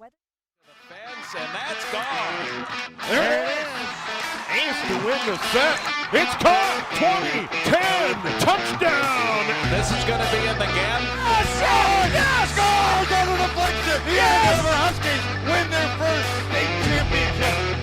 Fence, and that's gone. There it is. Ace to win the set. It's caught. 20, 10, touchdown. This is going to be in the gap. Yes! Score! Go to the deflection. The Andover Huskies win their first state championship.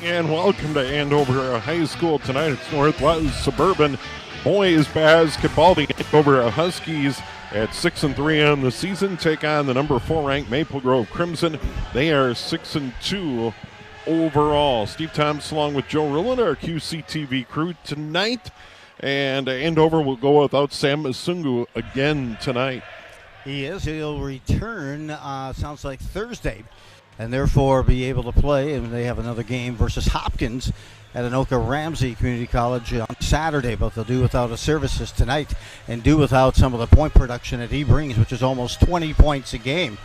And welcome to Andover High School tonight. It's Northwest Suburban Boys Basketball. The Andover Huskies at 6-3 on the season take on the number 4 ranked Maple Grove Crimson. They are 6-2 overall. Steve Thompson along with Joe Rulland, our QCTV crew tonight. And Andover will go without Sam Masungu again tonight. He is. He'll return, sounds like Thursday, and therefore be able to play. And they have another game versus Hopkins at Anoka Ramsey Community College on Saturday, but they'll do without his services tonight and do without some of the point production that he brings, which is almost 20 points a game.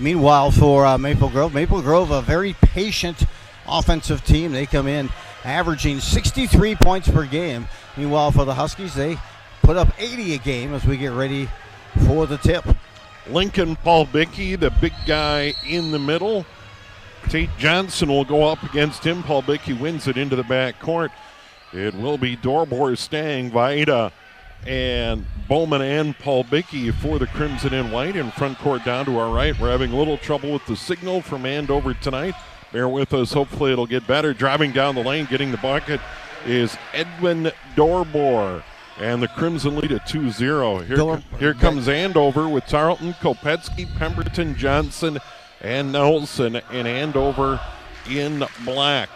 Meanwhile, for Maple Grove, a very patient offensive team. They come in averaging 63 points per game. Meanwhile, for the Huskies, they put up 80 a game as we get ready for the tip. Lincoln Paul Bickey, the big guy in the middle. Tate Johnson will go up against him. Paul Bickey wins it into the back court. It will be Dorbor, Stang, Vaida, and Bowman and Paul Bickey for the Crimson and White. In front court down to our right. We're having a little trouble with the signal from Andover tonight. Bear with us. Hopefully it'll get better. Driving down the lane, getting the bucket is Edwin Dorbor. And the Crimson lead at 2-0. Here comes Andover with Tarleton, Kopetsky, Pemberton, Johnson, and Nelson, and Andover in black.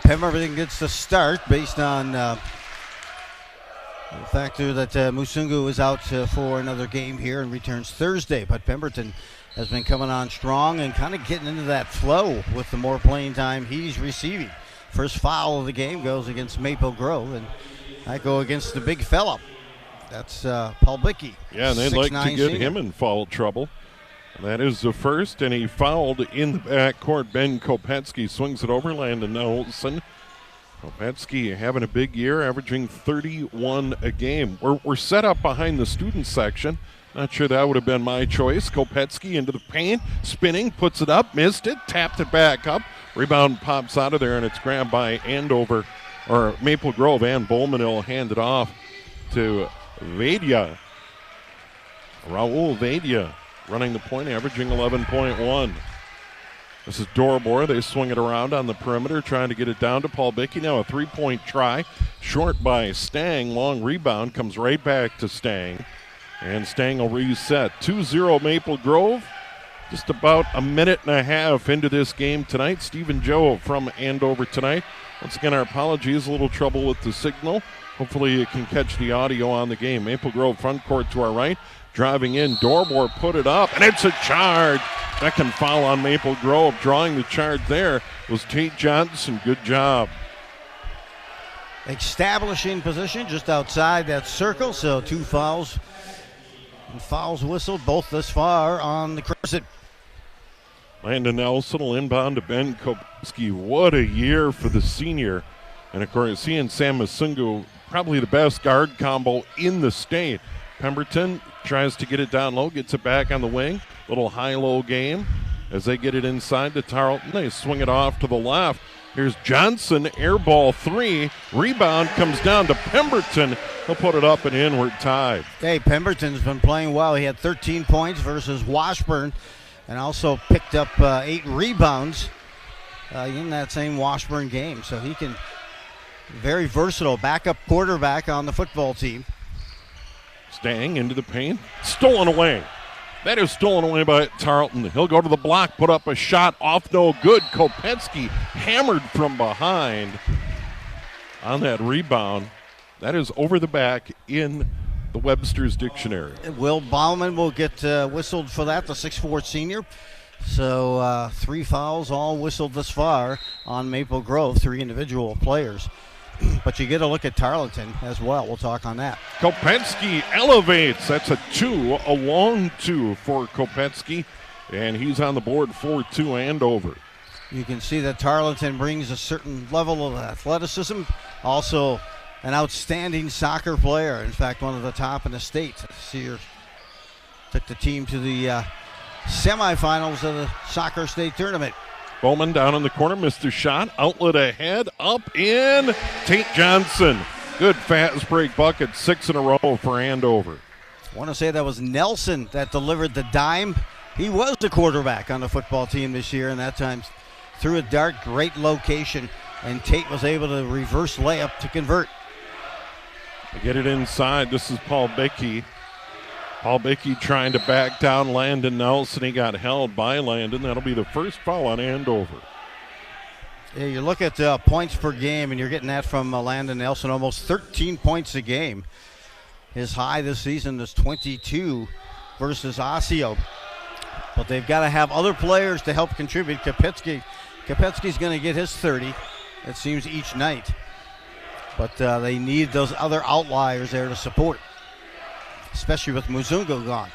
Pemberton gets the start based on the factor that Musungu is out for another game here and returns Thursday. But Pemberton has been coming on strong and kind of getting into that flow with the more playing time he's receiving. First foul of the game goes against Maple Grove, and I go against the big fella. That's Paul Bickey. Yeah, and they'd like to get him in foul trouble. And that is the first, and he fouled in the backcourt. Ben Kopetsky swings it over. Landon Nelson. Kopetsky having a big year, averaging 31 a game. We're set up behind the student section. Not sure that would have been my choice. Kopetsky into the paint, spinning, puts it up, missed it, tapped it back up. Rebound pops out of there, and it's grabbed by Andover, or Maple Grove, and Bowman will hand it off to Vadia. Raul Vadia running the point, averaging 11.1. This is Dorbor. They swing it around on the perimeter, trying to get it down to Paul Bickey. Now a three-point try, short by Stang. Long rebound, comes right back to Stang. And Stang will reset. 2-0 Maple Grove. Just about a minute and a half into this game tonight. Stephen Joe from Andover tonight. Once again, our apologies. A little trouble with the signal. Hopefully you can catch the audio on the game. Maple Grove front court to our right. Driving in, Dorbor put it up, and it's a charge. Second foul on Maple Grove. Drawing the charge there was Tate Johnson. Good job. Establishing position just outside that circle, so 2 fouls. And fouls whistled both this far on the Crimson. Landon Nelson will inbound to Ben Kopetsky. What a year for the senior. And of course, he and Sam Masungu, probably the best guard combo in the state. Pemberton tries to get it down low, gets it back on the wing. Little high-low game as they get it inside to Tarleton. They swing it off to the left. Here's Johnson, air ball 3. Rebound comes down to Pemberton. He'll put it up and in. We're tied. Hey, Pemberton's been playing well. He had 13 points versus Washburn and also picked up 8 rebounds in that same Washburn game. So he can, very versatile backup quarterback on the football team. Stang into the paint. Stolen away. That is stolen away by Tarleton. He'll go to the block, put up a shot off no good. Kopetsky hammered from behind on that rebound. That is over the back in the Webster's Dictionary. Will Bauman will get whistled for that, the 6'4 senior. So 3 fouls all whistled this far on Maple Grove, 3 individual players. But you get a look at Tarleton as well. We'll talk on that. Kopetsky elevates. That's a 2, a long 2 for Kopetsky. And he's on the board for 2 Andover. You can see that Tarleton brings a certain level of athleticism, also an outstanding soccer player. In fact, one of the top in the state. Sears took the team to the semifinals of the soccer state tournament. Bowman down in the corner, missed a shot. Outlet ahead, up in. Tate Johnson. Good fast break bucket, 6 in a row for Andover. I want to say that was Nelson that delivered the dime. He was the quarterback on the football team this year, and that time threw a dart, great location, and Tate was able to reverse layup to convert. They get it inside. This is Paul Bickey. Paul Bickey trying to back down Landon Nelson. He got held by Landon. That'll be the first foul on Andover. Yeah, you look at points per game, and you're getting that from Landon Nelson, almost 13 points a game. His high this season is 22 versus Osseo. But they've got to have other players to help contribute. Kopetsky's going to get his 30, it seems, each night. But they need those other outliers there to support, especially with Muzungo gone.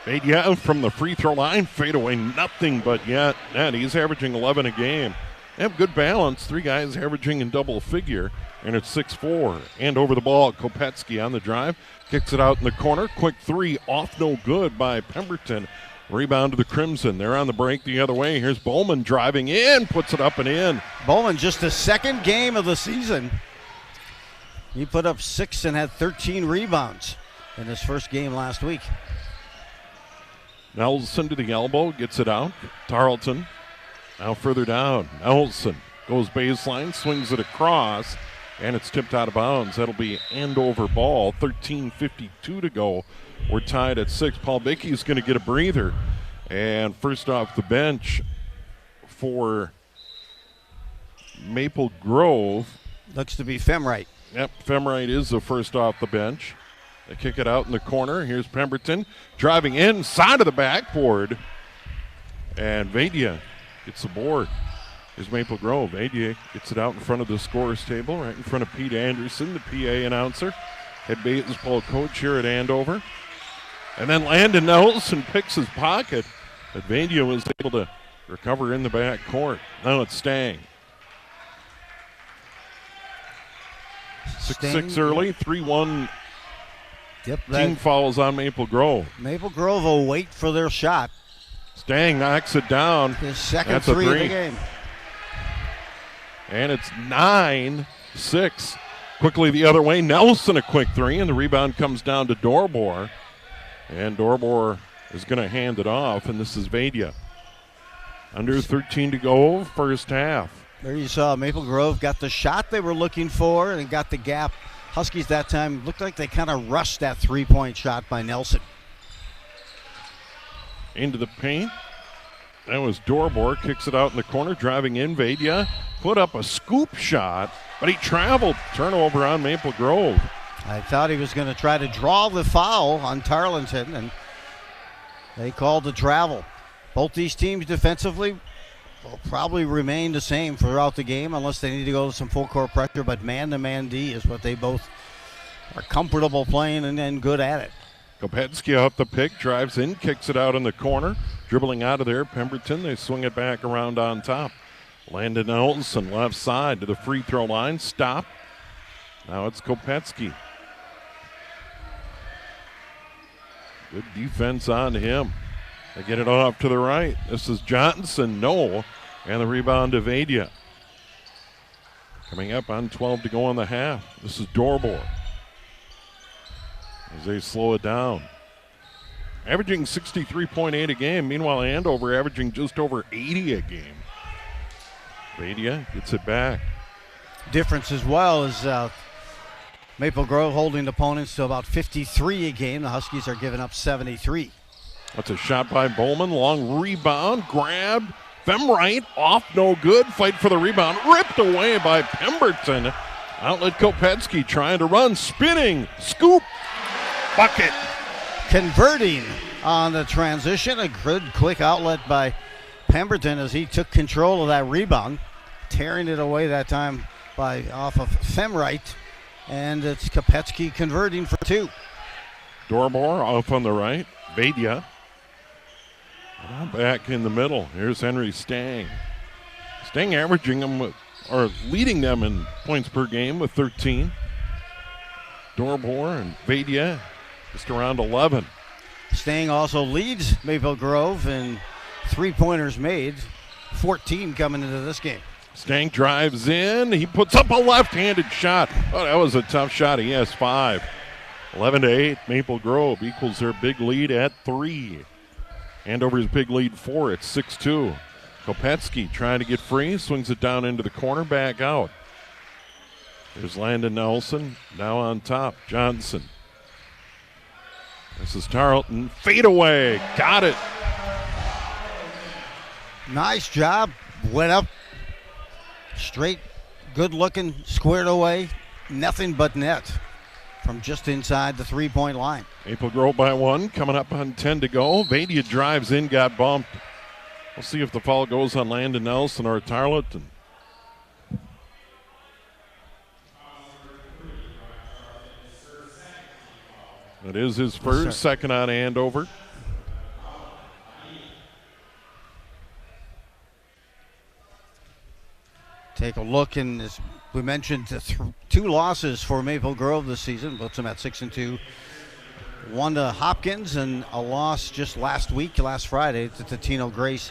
Vadia from the free throw line, fade away, nothing but yet. And he's averaging 11 a game. They have good balance, 3 guys averaging in double figure, and it's 6-4. And over the ball, Kopetsky on the drive, kicks it out in the corner. Quick 3 off, no good by Pemberton. Rebound to the Crimson. They're on the break the other way. Here's Bowman driving in, puts it up and in. Bowman, just the second game of the season. He put up 6 and had 13 rebounds in his first game last week. Nelson to the elbow, gets it out. Tarleton now further down. Nelson goes baseline, swings it across, and it's tipped out of bounds. That'll be Andover ball. 13:52 to go. We're tied at 6. Paul Bickey's going to get a breather. And first off the bench for Maple Grove. Looks to be Femright. Yep, Femright is the first off the bench. They kick it out in the corner. Here's Pemberton driving inside of the backboard. And Vadia gets the board. Here's Maple Grove. Vadia gets it out in front of the scorer's table, right in front of Pete Anderson, the PA announcer, head baseball coach here at Andover. And then Landon Nelson picks his pocket, but Vadia was able to recover in the back court. Now it's Stang. 6-6 early, 3-1 team fouls on Maple Grove. Maple Grove will wait for their shot. Stang knocks it down. His second That's three a of the game. And it's 9-6. Quickly the other way. Nelson a quick 3, and the rebound comes down to Dorbor. And Dorbor is going to hand it off, and this is Vadia. Under 13 to go, first half. There you saw Maple Grove got the shot they were looking for and got the gap. Huskies that time looked like they kind of rushed that three-point shot by Nelson. Into the paint. That was Dorbor. Kicks it out in the corner, driving in. Vadia put up a scoop shot, but he traveled. Turnover on Maple Grove. I thought he was going to try to draw the foul on Tarleton, and they called the travel. Both these teams defensively will probably remain the same throughout the game unless they need to go to some full-court pressure, but man-to-man D is what they both are comfortable playing and good at it. Kopetsky off the pick, drives in, kicks it out in the corner. Dribbling out of there, Pemberton, they swing it back around on top. Landon Nelson left side to the free throw line, stop. Now it's Kopetsky. Good defense on him. They get it off to the right. This is Johnson, no. And the rebound to Vadia. Coming up on 12 to go on the half. This is Dorbor. As they slow it down. Averaging 63.8 a game. Meanwhile, Andover averaging just over 80 a game. Vadia gets it back. Difference as well is Maple Grove holding opponents to about 53 a game. The Huskies are giving up 73. That's a shot by Bowman. Long rebound. Grabbed. Femright off. No good. Fight for the rebound. Ripped away by Pemberton. Outlet Kopetsky trying to run. Spinning. Scoop. Bucket. Converting on the transition. A good quick outlet by Pemberton as he took control of that rebound. Tearing it away that time off of Femright. And it's Kopetsky converting for 2. Dorbor off on the right. Vadia. Back in the middle. Here's Henry Stang. Staying averaging them or leading them in points per game with 13. Dorbor and Vadia just around 11. Staying also leads Maple Grove in three-pointers made, 14 coming into this game. Stang drives in. He puts up a left-handed shot. Oh, that was a tough shot. He has 5. 11-8. Maple Grove equals their big lead at 3. Andover's big lead 4. It's 6-2. Kopetsky trying to get free. Swings it down into the corner. Back out. There's Landon Nelson. Now on top. Johnson. This is Tarleton. Fade away. Got it. Nice job. Went up. Straight, good-looking, squared away. Nothing but net from just inside the three-point line. Maple Grove by 1, coming up on 10 to go. Vadia drives in, got bumped. We'll see if the foul goes on Landon Nelson or Tarleton. It is his first, second on Andover. Take a look, and as we mentioned, 2 losses for Maple Grove this season, puts them at 6-2. 1 to Hopkins, and a loss just last Friday, to Totino Grace,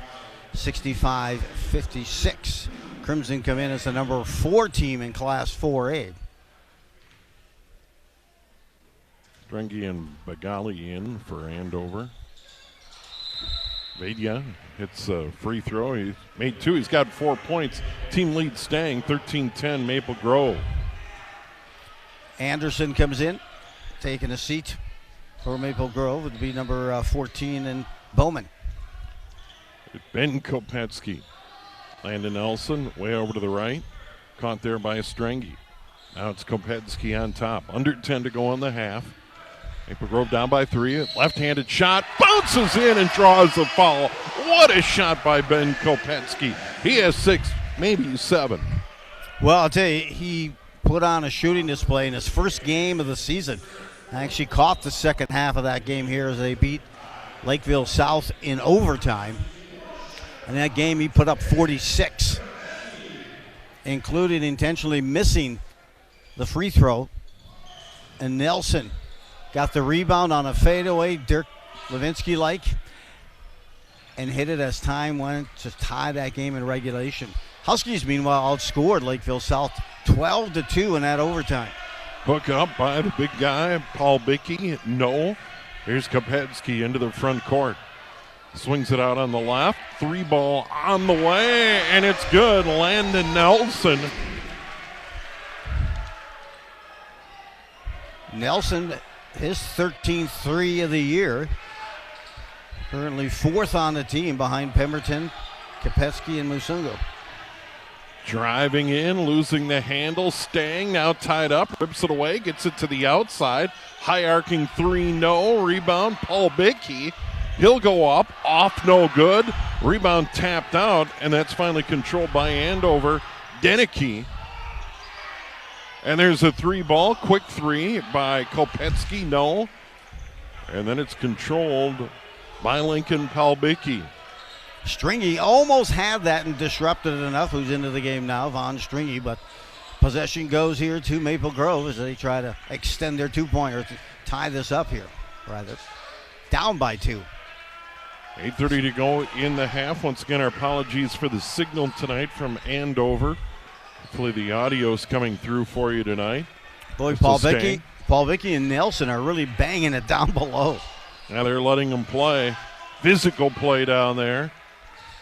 65-56. Crimson come in as the number 4 team in Class 4A. Strengi and Bagali in for Andover. Vadia hits a free throw. He made 2. He's got 4 points. Team lead Stang, 13-10 Maple Grove. Anderson comes in, taking a seat for Maple Grove. It would be number 14 in Bowman. Ben Kopetsky. Landon Nelson way over to the right. Caught there by Strengi. Now it's Kopetsky on top. Under 10 to go in the half. Maple Grove down by 3. Left-handed shot. Bounces in and draws the foul. What a shot by Ben Kopetsky. He has 6, maybe 7. Well, I'll tell you, he put on a shooting display in his first game of the season. I actually caught the second half of that game here as they beat Lakeville South in overtime. In that game, he put up 46, including intentionally missing the free throw. And Nelson got the rebound on a fadeaway, Dirk Levinsky-like, and hit it as time went to tie that game in regulation. Huskies, meanwhile, outscored Lakeville South 12-2 in that overtime. Hook up by the big guy, Paul Bickey. No. Here's Kopetsky into the front court. Swings it out on the left. 3 ball on the way, and it's good. Landon Nelson. Nelson, his 13th 3 of the year. Currently 4th on the team behind Pemberton, Kopetsky, and Musungo. Driving in, losing the handle. Stang now tied up, rips it away, gets it to the outside. High arcing 3, no. Rebound, Paul Bickey. He'll go up, off, no good. Rebound tapped out, and that's finally controlled by Andover. Denicky. And there's a 3 ball, quick 3 by Kopetsky, no. And then it's controlled by Lincoln Palbicki. Stringy almost had that and disrupted it enough. Who's into the game now, Von Stringy, but possession goes here to Maple Grove as they try to extend their 2-pointer to tie this up here, rather. Down by 2. 8:30 to go in the half. Once again, our apologies for the signal tonight from Andover. Hopefully the audio's coming through for you tonight. Boy, Paul Bickey and Nelson are really banging it down below. Now they're letting them play. Physical play down there.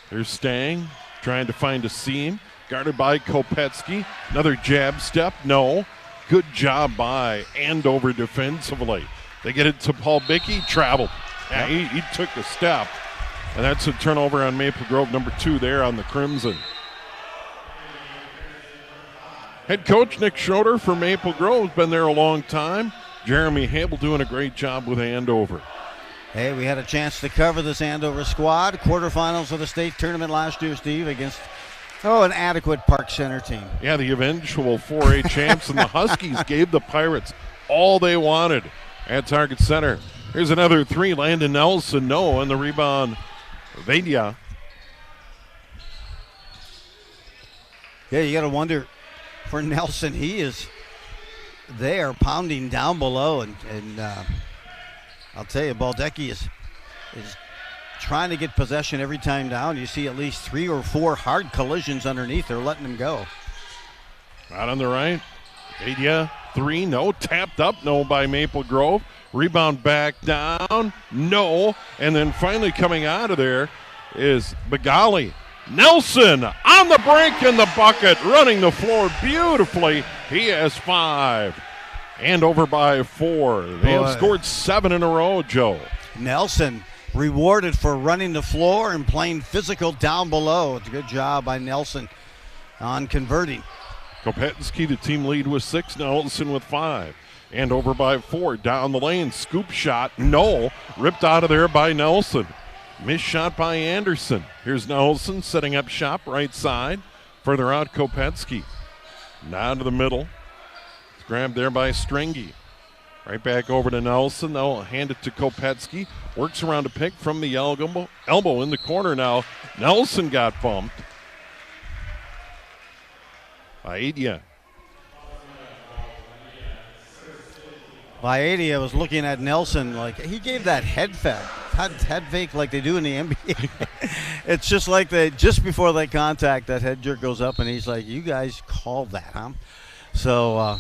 There's Stang trying to find a seam. Guarded by Kopetsky. Another jab step. No. Good job by Andover defensively. They get it to Paul Bickey. Traveled. Yeah, he took a step. And that's a turnover on Maple Grove, number 2 there on the Crimson. Head coach Nick Schroeder for Maple Grove has been there a long time. Jeremy Hable doing a great job with Andover. Hey, we had a chance to cover this Andover squad. Quarterfinals of the state tournament last year, Steve, against an adequate Park Center team. Yeah, the eventual 4A champs, and the Huskies gave the Pirates all they wanted at Target Center. Here's another 3, Landon Nelson, no, and the rebound, Vadia. Yeah, you got to wonder for Nelson. He is there pounding down below, and I'll tell you, Baldecki is trying to get possession every time down. You see at least 3 or 4 hard collisions underneath. They're letting him go. Out on the right. Adia, 3, no. Tapped up, no by Maple Grove. Rebound back down, no. And then finally coming out of there is Bagali. Nelson on the brink in the bucket, running the floor beautifully. He has 5. Andover by 4. They have scored 7 in a row, Joe. Nelson rewarded for running the floor and playing physical down below. It's a good job by Nelson on converting. Kopetsky, the team lead with 6. Nelson with 5. Andover by 4. Down the lane, scoop shot, no. Ripped out of there by Nelson. Missed shot by Anderson. Here's Nelson setting up shop right side. Further out, Kopetsky. Now to the middle. It's grabbed there by Stringy. Right back over to Nelson. They'll hand it to Kopetsky. Works around a pick from the elbow in the corner now. Nelson got bumped. Baedia. Baedia was looking at Nelson like he gave that head fake like they do in the NBA. It's just like just before that contact, that head jerk goes up, and he's like, "You guys called that, huh?" So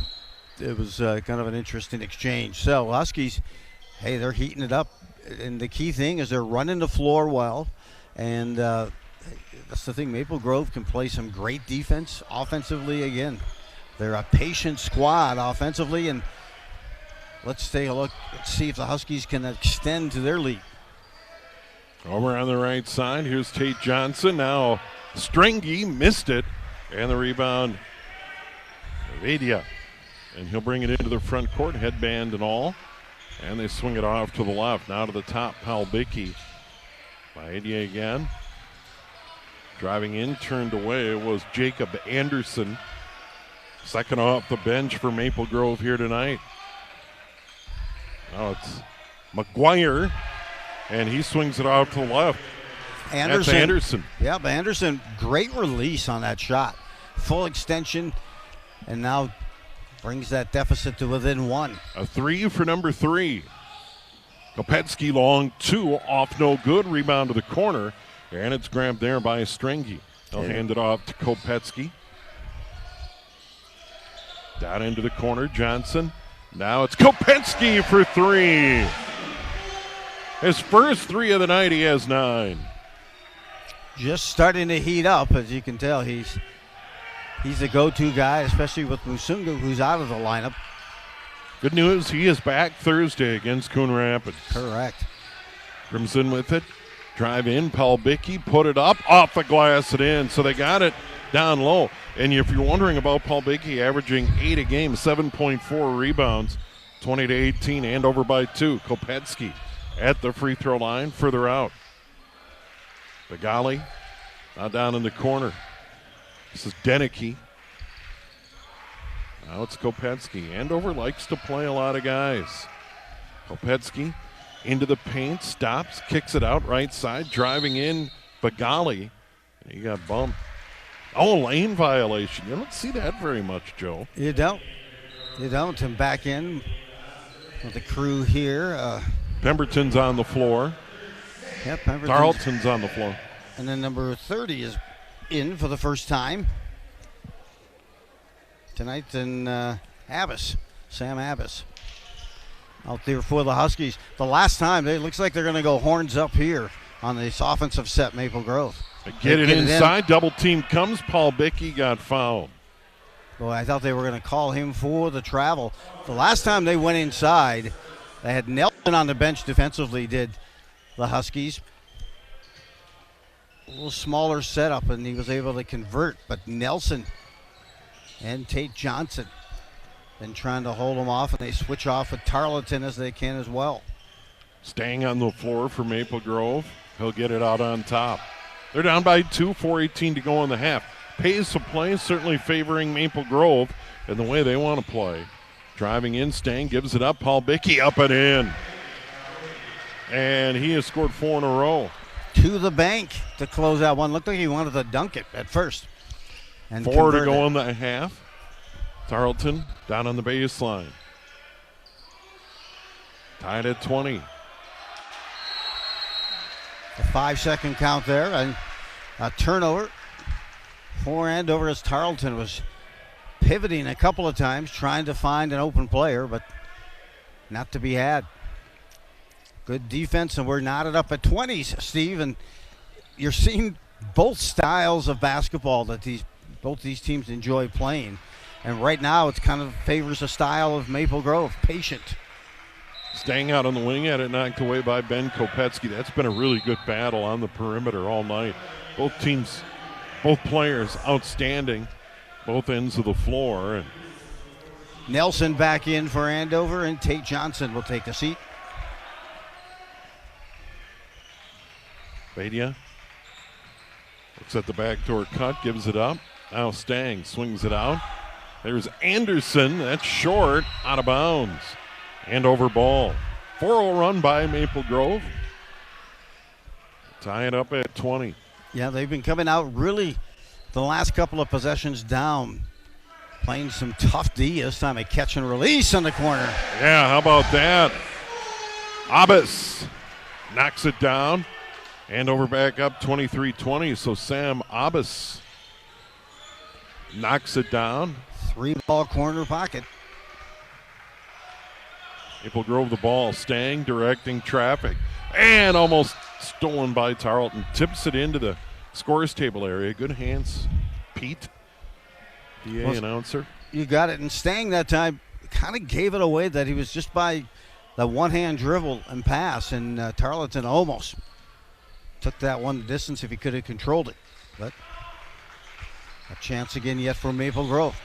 it was kind of an interesting exchange. So Huskies, hey, they're heating it up, and the key thing is they're running the floor well, and that's the thing. Maple Grove can play some great defense offensively. Again, they're a patient squad offensively, and let's take a look. Let's see if the Huskies can extend to their lead. Over on the right side, here's Tate Johnson. Now Stringy missed it, and the rebound, Vadia. And he'll bring it into the front court, headband and all. And they swing it off to the left. Now to the top, Palbicki. Vadia again. Driving in, turned away. It was Jacob Anderson. Second off the bench for Maple Grove here tonight. Now it's McGuire, and he swings it out to the left. That's Anderson. Yep, Anderson, great release on that shot. Full extension, and now brings that deficit to within 1. A 3 for number 3. Kopetsky long 2, off no good. Rebound to the corner, and it's grabbed there by Stringy. They'll hand it off to Kopetsky. Down into the corner, Johnson. Now it's Kopetsky for 3. His first 3 of the night, he has 9. Just starting to heat up, as you can tell. He's the go-to guy, especially with Musungu, who's out of the lineup. Good news, he is back Thursday against Coon Rapids. Correct. Crimson with it. Drive in, Palbicki, put it up, off the glass and in. So they got it down low. And if you're wondering about Palbicki, averaging 8 a game, 7.4 rebounds, 20-18, Andover by 2. Kopetsky at the free throw line, further out. Bagali now down in the corner. This is Denicky. Now it's Kopetsky. Andover likes to play a lot of guys. Kopetsky into the paint, stops, kicks it out right side, driving in Bagali. He got bumped. Oh, lane violation. You don't see that very much, Joe. You don't. And back in with the crew here. Pemberton's on the floor. Yep, Pemberton's. Tarleton's on the floor. And then number 30 is in for the first time tonight, and Sam Abbas out there for the Huskies. The last time, it looks like they're going to go horns up here on this offensive set, Maple Grove. They get it inside, double team comes, Palbicki got fouled. Boy, I thought they were going to call him for the travel. The last time they went inside, they had Nelson on the bench defensively, did the Huskies. A little smaller setup, and he was able to convert, but Nelson and Tate Johnson been trying to hold them off, and they switch off with Tarleton as they can as well. Staying on the floor for Maple Grove. He'll get it out on top. They're down by 2, 4:18 to go in the half. Pace of play certainly favoring Maple Grove in the way they want to play. Driving in, Stang gives it up. Palbicki up and in. And he has scored 4 in a row. To the bank to close out one. Looked like he wanted to dunk it at first. and 4 to convert go it. in the half. Tarleton down on the baseline. Tied at 20. A 5-second count there, and a turnover for Andover as Tarleton was pivoting a couple of times, trying to find an open player, but not to be had. Good defense, and we're knotted up at 20s, Steve, and you're seeing both styles of basketball that both these teams enjoy playing. And right now it's kind of favors a style of Maple Grove, patient. Staying out on the wing, had it knocked away by Ben Kopetsky. That's been a really good battle on the perimeter all night. Both teams, both players outstanding, both ends of the floor. And Nelson back in for Andover, and Tate Johnson will take the seat. Badia looks at the backdoor cut, gives it up. Now Stang swings it out. There's Anderson. That's short, out of bounds. Andover ball. 4-0 run by Maple Grove. Tie it up at 20. Yeah, they've been coming out really the last couple of possessions down. Playing some tough D. This time a catch and release on the corner. Yeah, how about that? Abbas knocks it down. Andover back up 23-20. So Sam Abbas knocks it down. 3-ball corner pocket. Maple Grove the ball. Stang directing traffic. And almost stolen by Tarleton. Tips it into the scores table area. Good hands, Pete, PA announcer. You got it. And Stang that time kind of gave it away that he was just by the one-hand dribble and pass. And Tarleton almost took that one the distance if he could have controlled it. But a chance again yet for Maple Grove.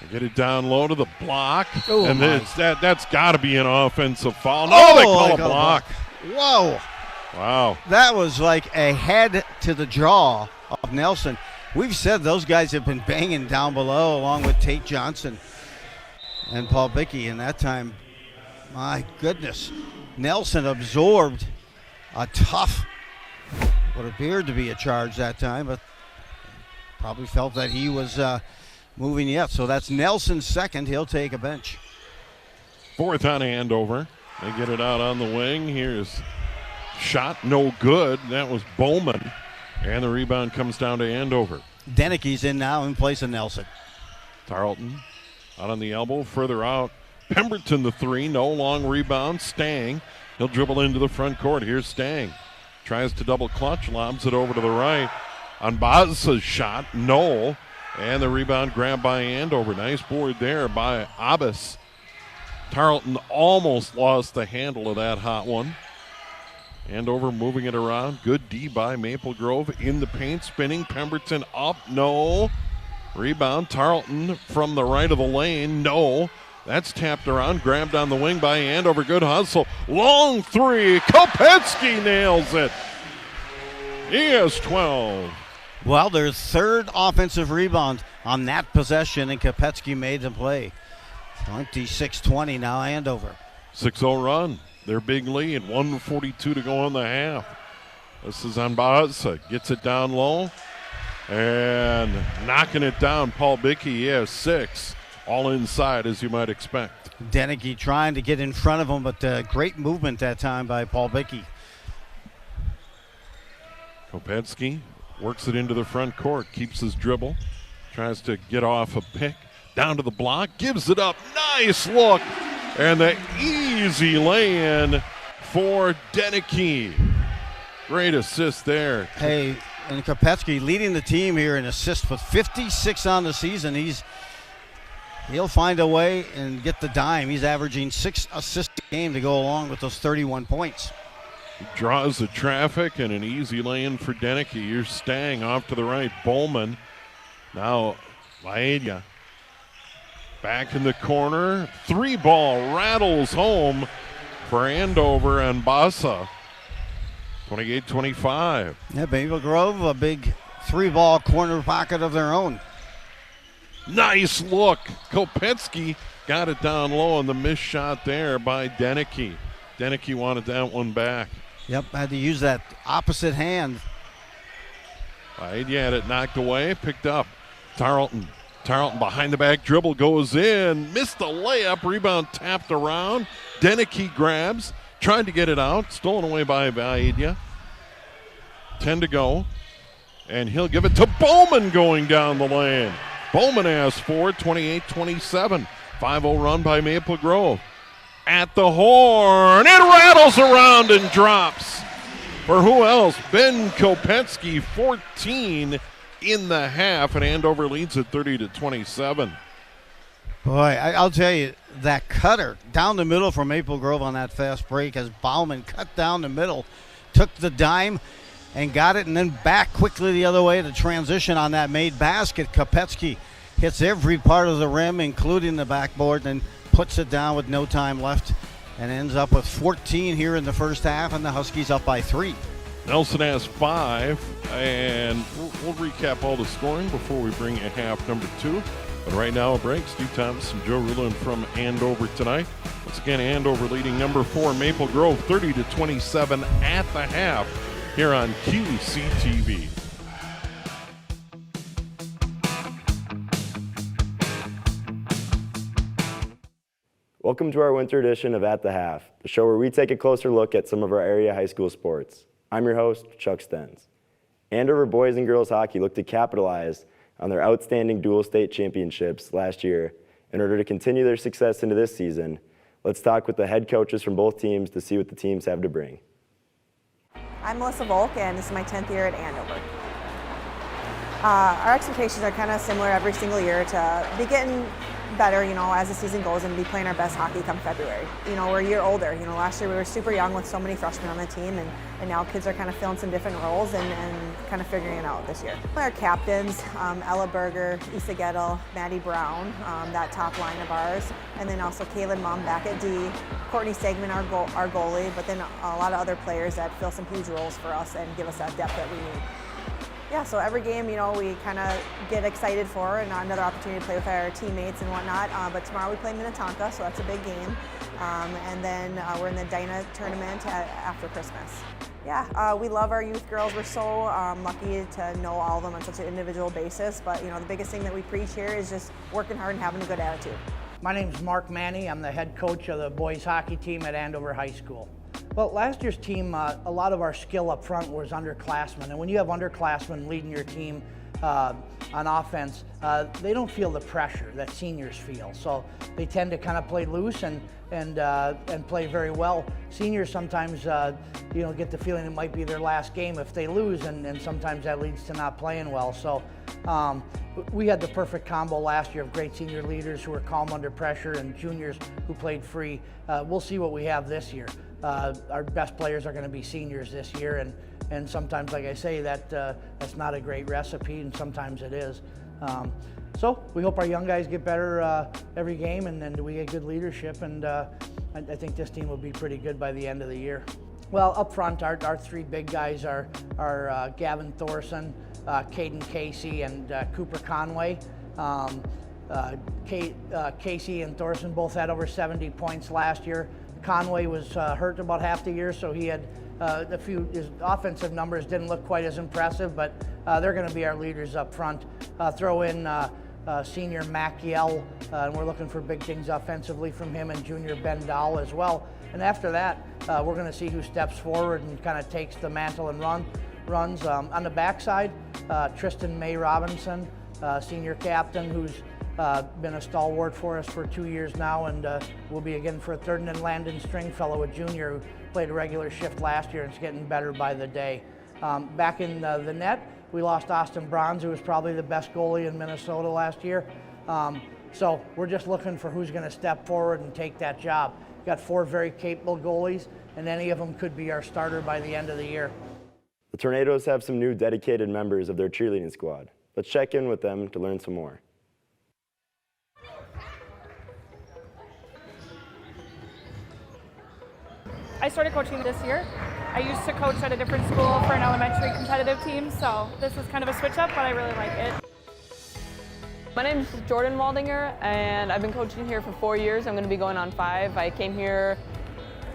They get it down low to the block. Oh, and my. that's got to be an offensive foul. No, they call a block. Whoa. Wow. That was like a head to the jaw of Nelson. We've said those guys have been banging down below along with Tate Johnson and Paul Bickey. And that time, my goodness, Nelson absorbed a tough, what appeared to be a charge that time, but probably felt that he was moving yet. So that's Nelson's second. He'll take a bench. Fourth on Andover. They get it out on the wing. Here's shot, no good. That was Bowman. And the rebound comes down to Andover. Denecke's in now in place of Nelson. Tarleton out on the elbow, further out. Pemberton the three, no long rebound. Stang, he'll dribble into the front court. Here's Stang. Tries to double clutch, lobs it over to the right. On Baza's shot, no. And the rebound grabbed by Andover. Nice board there by Abbas. Tarleton almost lost the handle of that hot one. Andover moving it around. Good D by Maple Grove in the paint. Spinning. Pemberton up. No. Rebound. Tarleton from the right of the lane. No. That's tapped around. Grabbed on the wing by Andover. Good hustle. Long three. Kopetsky nails it. He has 12. Well, their third offensive rebound on that possession, and Kopetsky made the play. 26-20 now Andover. 6-0 run. Their big lead. 1:42 to go in the half. This is on Baza. Gets it down low. And knocking it down, Paul Bickey. He has 6. All inside, as you might expect. Denecke trying to get in front of him, but great movement that time by Paul Bickey. Kopetsky works it into the front court. Keeps his dribble. Tries to get off a pick. Down to the block. Gives it up. Nice look. And the easy lay-in for Denecke. Great assist there. Hey, and Kopetsky leading the team here in assists with 56 on the season. He'll find a way and get the dime. He's averaging 6 assists a game to go along with those 31 points. He draws the traffic and an easy lay-in for Denecke. Here's Stang off to the right. Bowman. Now Laedia. Back in the corner. 3-ball rattles home for Andover and Bassa. 28-25. Yeah, Maple Grove, a big 3-ball corner pocket of their own. Nice look. Kopetsky got it down low, and the missed shot there by Denecke. Denecke wanted that one back. Yep, had to use that opposite hand. He had it knocked away, picked up. Tarleton behind the back dribble goes in, missed the layup, rebound tapped around. Deneke grabs, tried to get it out, stolen away by Vaidya. 10 to go, and he'll give it to Bowman going down the lane. Bowman has 4, 28-27. 5-0 run by Maple Grove. At the horn, it rattles around and drops. For who else? Ben Kopetsky, 14 in the half, and Andover leads at 30-27. Boy, I'll tell you, that cutter down the middle for Maple Grove on that fast break as Bauman cut down the middle, took the dime and got it, and then back quickly the other way to transition on that made basket. Kopetsky hits every part of the rim, including the backboard, and puts it down with no time left and ends up with 14 here in the first half, and the Huskies up by 3. Nelson has 5, and we'll recap all the scoring before we bring you half number 2. But right now, a break. Steve Thompson, Joe Rulin from Andover tonight. Once again, Andover leading number 4, Maple Grove, 30-27 at the half here on QCTV. Welcome to our winter edition of At the Half, the show where we take a closer look at some of our area high school sports. I'm your host, Chuck Stens. Andover boys and girls hockey look to capitalize on their outstanding dual state championships last year. In order to continue their success into this season, let's talk with the head coaches from both teams to see what the teams have to bring. I'm Melissa Volk, and this is my 10th year at Andover. Our expectations are kind of similar every single year to be getting better, as the season goes and be playing our best hockey come February. We're a year older. Last year we were super young with so many freshmen on the team, and now kids are kind of filling some different roles and kind of figuring it out this year. Our captains, Ella Berger, Issa Gettle, Maddie Brown, that top line of ours, and then also Kaylin Mum back at D, Courtney Stegman, our goalie, but then a lot of other players that fill some huge roles for us and give us that depth that we need. Yeah, so every game, we kind of get excited for, and another opportunity to play with our teammates and whatnot. But tomorrow we play Minnetonka, so that's a big game. And then we're in the Dyna tournament after Christmas. Yeah, we love our youth girls. We're so lucky to know all of them on such an individual basis. But the biggest thing that we preach here is just working hard and having a good attitude. My name's Mark Manny. I'm the head coach of the boys hockey team at Andover High School. Well, last year's team, a lot of our skill up front was underclassmen, and when you have underclassmen leading your team on offense, they don't feel the pressure that seniors feel. So they tend to kind of play loose and play very well. Seniors sometimes, get the feeling it might be their last game if they lose, and sometimes that leads to not playing well. So we had the perfect combo last year of great senior leaders who were calm under pressure and juniors who played free. We'll see what we have this year. Our best players are going to be seniors this year, and sometimes, like I say, that's not a great recipe, and sometimes it is. So we hope our young guys get better every game, and we get good leadership, and I think this team will be pretty good by the end of the year. Well, up front, our 3 big guys are Gavin Thorson, Caden Casey, and Cooper Conway. Casey and Thorson both had over 70 points last year. Conway was hurt about half the year, so he had his offensive numbers didn't look quite as impressive, but they're going to be our leaders up front. Throw in senior Mac Yell, and we're looking for big things offensively from him, and junior Ben Dahl as well. And after that, we're going to see who steps forward and kind of takes the mantle and runs. On the backside, Tristan May Robinson, senior captain, who's been a stalwart for us for 2 years now, and will be again for a third. And then Landon Stringfellow, a junior who played a regular shift last year and is getting better by the day. Back in the net, we lost Austin Bronze, who was probably the best goalie in Minnesota last year. So we're just looking for who's going to step forward and take that job. We've got 4 very capable goalies, and any of them could be our starter by the end of the year. The Tornadoes have some new dedicated members of their cheerleading squad. Let's check in with them to learn some more. I started coaching this year. I used to coach at a different school for an elementary competitive team, so this is kind of a switch up, but I really like it. My name is Jordan Waldinger, and I've been coaching here for 4 years. I'm going to be going on 5. I came here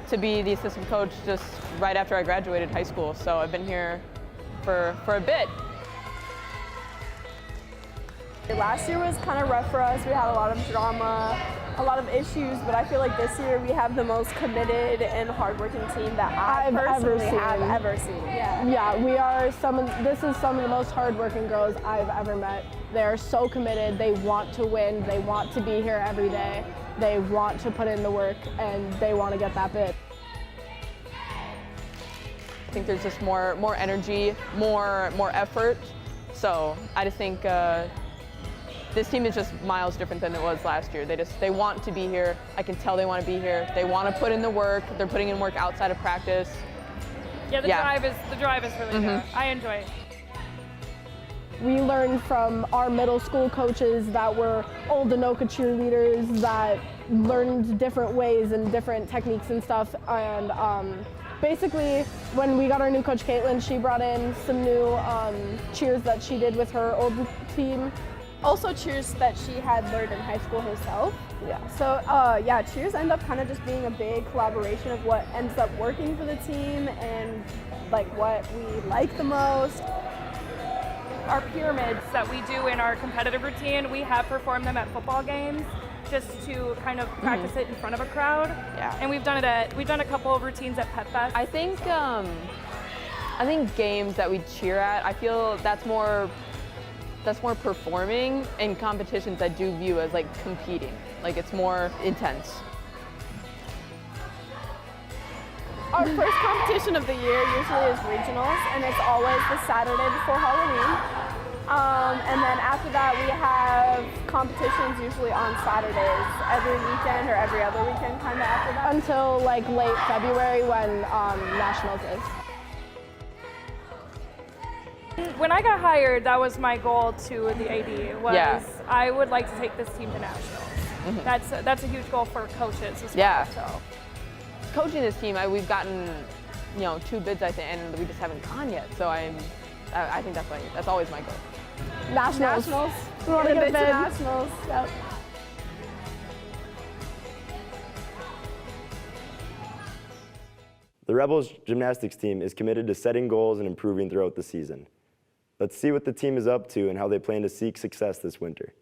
to be the assistant coach just right after I graduated high school, so I've been here for a bit. Last year was kind of rough for us. We had a lot of drama, a lot of issues, but I feel like this year we have the most committed and hardworking team that I've ever seen. Yeah, we are this is some of the most hardworking girls I've ever met. They're so committed. They want to win. They want to be here every day. They want to put in the work, and they want to get that bid. I think there's just more energy, more effort. So I just think this team is just miles different than it was last year. They want to be here. I can tell they want to be here. They want to put in the work. They're putting in work outside of practice. Yeah, the drive is really there. I enjoy it. We learned from our middle school coaches that were old Anoka cheerleaders that learned different ways and different techniques and stuff. And basically, when we got our new coach, Caitlin, she brought in some new cheers that she did with her old team. Also cheers that she had learned in high school herself. Yeah. So yeah, cheers end up kind of just being a big collaboration of what ends up working for the team and like what we like the most. Our pyramids that we do in our competitive routine, we have performed them at football games just to kind of practice it in front of a crowd. Yeah. And we've done a couple of routines at Pep Fest. I think games that we cheer at, I feel that's more performing, and competitions I do view as like competing. Like it's more intense. Our first competition of the year usually is regionals, and it's always the Saturday before Halloween. And then after that, we have competitions usually on Saturdays, every weekend or every other weekend, kind of after that. Until like late February when Nationals is. When I got hired, that was my goal to the AD, was I would like to take this team to nationals. That's a huge goal for coaches as well. So. Coaching this team, we've gotten 2 bids, I think, and we just haven't gone yet. So I think that's always my goal. Nationals. We want to get a bid to nationals. Yep. The Rebels gymnastics team is committed to setting goals and improving throughout the season. Let's see what the team is up to and how they plan to seek success this winter.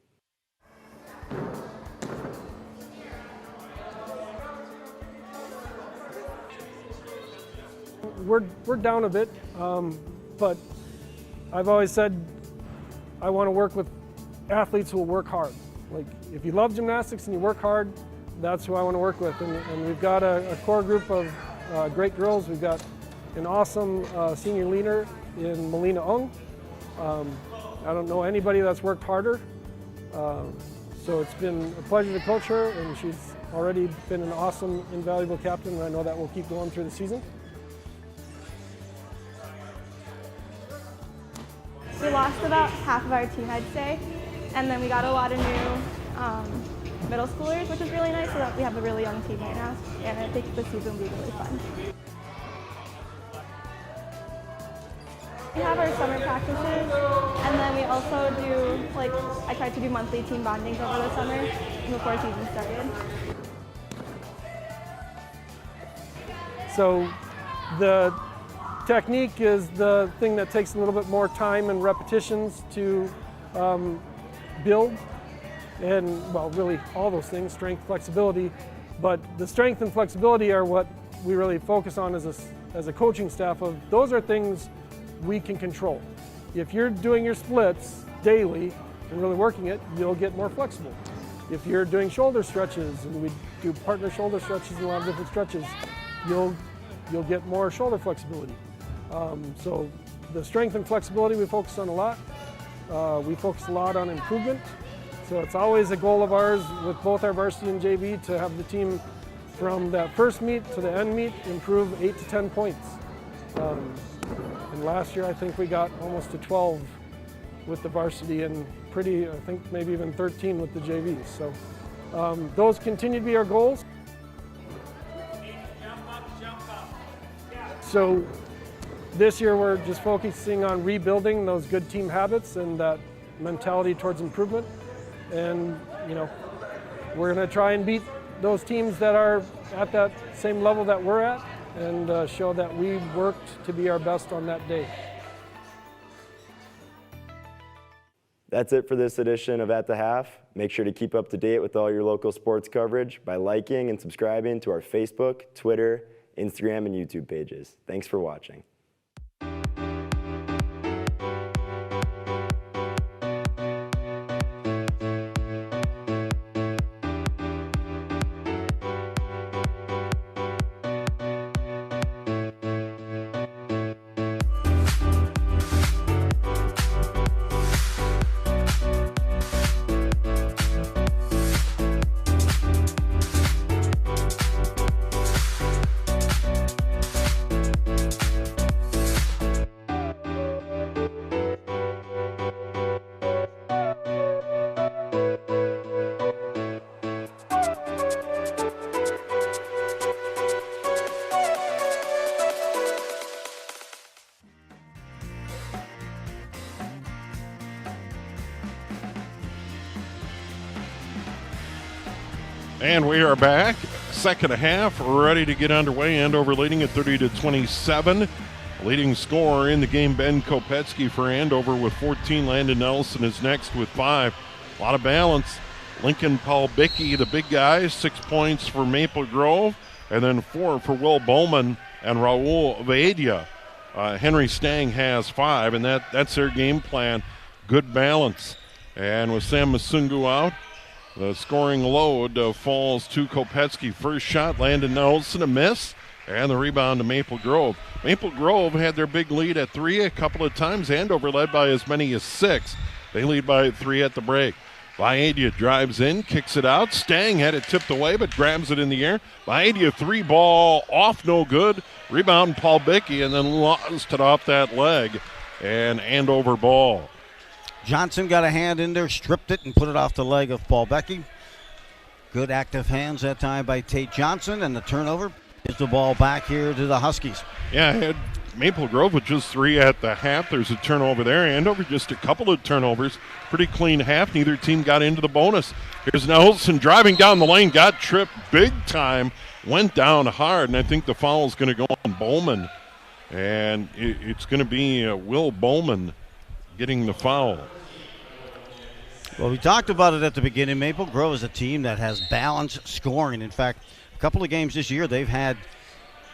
We're down a bit, but I've always said I want to work with athletes who will work hard. Like if you love gymnastics and you work hard, that's who I want to work with. And we've got a core group of great girls. We've got an awesome senior leader in Melina Ung. I don't know anybody that's worked harder. So it's been a pleasure to coach her, and she's already been an awesome, invaluable captain, and I know that will keep going through the season. We lost about half of our team, I'd say, and then we got a lot of new middle schoolers, which is really nice, so that we have a really young team right now, and I think the season will be really fun. We have our summer practices, and then we also do, I tried to do monthly team bondings over the summer before season started. So the technique is the thing that takes a little bit more time and repetitions to build, and well, really all those things, strength, flexibility, but the strength and flexibility are what we really focus on as a coaching staff. Of those are things we can control. If you're doing your splits daily and really working it, you'll get more flexible. If you're doing shoulder stretches, and we do partner shoulder stretches and a lot of different stretches, you'll get more shoulder flexibility. So the strength and flexibility we focus on a lot. We focus a lot on improvement. So it's always a goal of ours with both our varsity and JV to have the team from that first meet to the end meet improve 8 to 10 points. And last year I think we got almost to 12 with the varsity, and I think maybe even 13 with the JVs. So those continue to be our goals. So this year we're just focusing on rebuilding those good team habits and that mentality towards improvement. And we're going to try and beat those teams that are at that same level that we're at, and show that we worked to be our best on that day. That's it for this edition of At the Half. Make sure to keep up to date with all your local sports coverage by liking and subscribing to our Facebook, Twitter, Instagram, and YouTube pages. Thanks for watching. And we are back. Second half, ready to get underway. Andover leading at 30-27. Leading scorer in the game, Ben Kopetsky for Andover with 14. Landon Nelson is next with 5. A lot of balance. Lincoln Paul-Bickey, the big guy, 6 points for Maple Grove, and then 4 for Will Bowman and Raul Vaedia. Henry Stang has 5, and that's their game plan. Good balance. And with Sam Masungu out, the scoring load falls to Kopetsky. First shot, Landon Nelson, a miss, and the rebound to Maple Grove. Maple Grove had their big lead at 3 a couple of times. Andover led by as many as 6. They lead by 3 at the break. Vaedia drives in, kicks it out. Stang had it tipped away, but grabs it in the air. Vaedia 3-ball off, no good. Rebound Paul-Bickey, and then lost it off that leg. And Andover ball. Johnson got a hand in there, stripped it, and put it off the leg of Paul-Bickey. Good active hands that time by Tate Johnson, and the turnover is the ball back here to the Huskies. Yeah, I had Maple Grove with just 3 at the half. There's a turnover there. Andover just a couple of turnovers. Pretty clean half. Neither team got into the bonus. Here's Nelson driving down the lane, got tripped big time, went down hard, and I think the foul is going to go on Bowman. And it's going to be Will Bowman getting the foul. Well, we talked about it at the beginning. Maple Grove is a team that has balanced scoring. In fact, a couple of games this year, they've had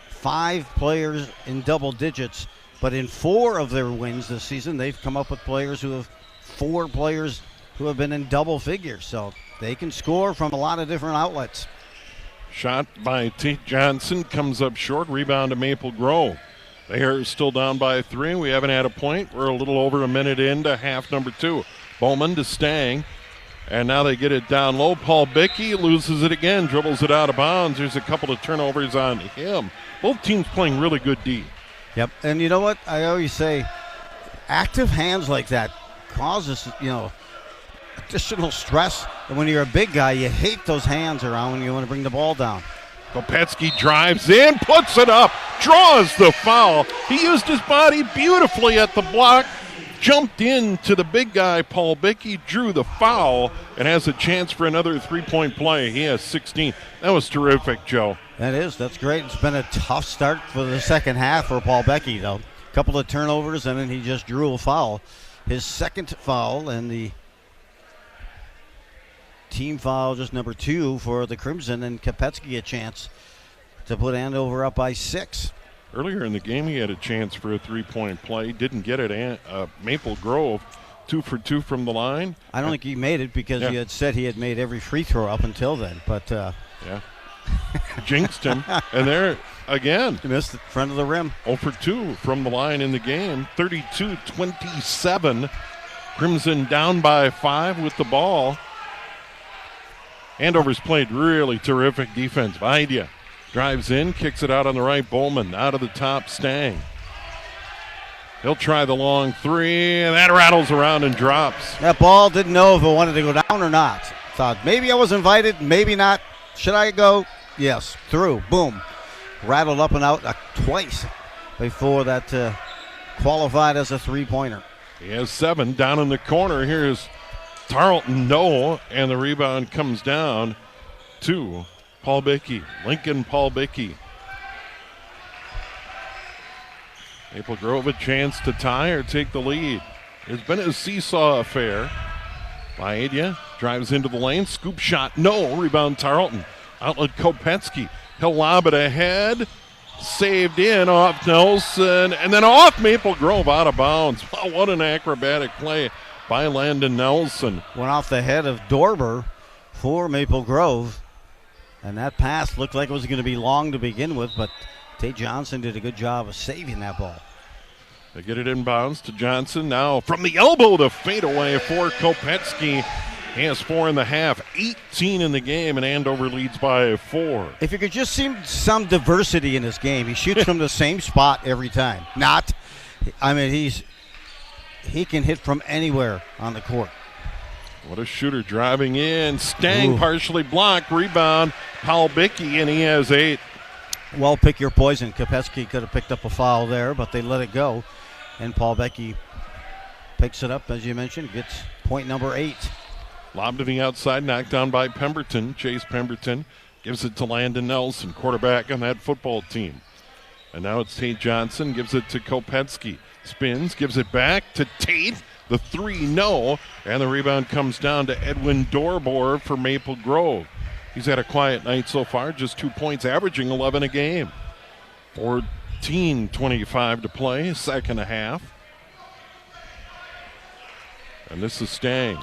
5 players in double digits, but in 4 of their wins this season, they've come up with 4 players who have been in double figures. So they can score from a lot of different outlets. Shot by Tate Johnson comes up short. Rebound to Maple Grove. They are still down by 3. We haven't had a point. We're a little over a minute into half number 2. Bowman to Stang, and now they get it down low. Paul-Bickey loses it again, dribbles it out of bounds. There's a couple of turnovers on him. Both teams playing really good D. Yep, and you know what? I always say active hands like that causes, additional stress. And when you're a big guy, you hate those hands around when you want to bring the ball down. Kopetsky drives in, puts it up, draws the foul. He used his body beautifully at the block. Jumped into the big guy, Paul-Bickey, drew the foul, and has a chance for another 3-point play. He has 16. That was terrific, Joe. That is. That's great. It's been a tough start for the second half for Paul-Bickey, though. A couple of turnovers, and then he just drew a foul. His second foul, and the team foul just number 2 for the Crimson, and Kopetsky a chance to put Andover up by 6. Earlier in the game, he had a chance for a 3-point play. Didn't get it. Maple Grove, 2 for 2 from the line. I don't think he made it because he had said he had made every free throw up until then. But yeah, jinxed him. And there again, he missed the front of the rim. 0 for 2 from the line in the game. 32-27. Crimson down by 5 with the ball. Andover's played really terrific defense. Vaedia drives in, kicks it out on the right. Bowman out of the top. Stang. He'll try the long 3, and that rattles around and drops. That ball didn't know if it wanted to go down or not. Thought maybe I was invited, maybe not. Should I go? Yes. Through. Boom. Rattled up and out twice before that qualified as a 3-pointer. He has 7 down in the corner. Here's Tarleton Noel, and the rebound comes down to Paul-Bickey, Lincoln Paul-Bickey. Maple Grove a chance to tie or take the lead. It's been a seesaw affair. Laidia drives into the lane. Scoop shot. No. Rebound Tarleton. Outlet Kopetsky. He'll lob it ahead. Saved in off Nelson. And then off Maple Grove out of bounds. Wow, what an acrobatic play by Landon Nelson. Went off the head of Dorber for Maple Grove. And that pass looked like it was going to be long to begin with, but Tate Johnson did a good job of saving that ball. They get it inbounds to Johnson. Now from the elbow, the fadeaway for Kopetsky. He has 4 in the half, 18 in the game, and Andover leads by 4. If you could just see some diversity in his game, he shoots from the same spot every time. He can hit from anywhere on the court. What a shooter driving in. Stang partially blocked. Rebound, Paul Bickey, and he has 8. Well, pick your poison. Kopetsky could have picked up a foul there, but they let it go. And Paul Bickey picks it up, as you mentioned, gets point number 8. Lob to the outside, knocked down by Pemberton. Chase Pemberton gives it to Landon Nelson, quarterback on that football team. And now it's Tate Johnson, gives it to Kopetsky. Spins, gives it back to Tate. The 3, no. And the rebound comes down to Edwin Dorbor for Maple Grove. He's had a quiet night so far, just 2 points, averaging 11 a game. 14:25 to play, second half. And this is Stang.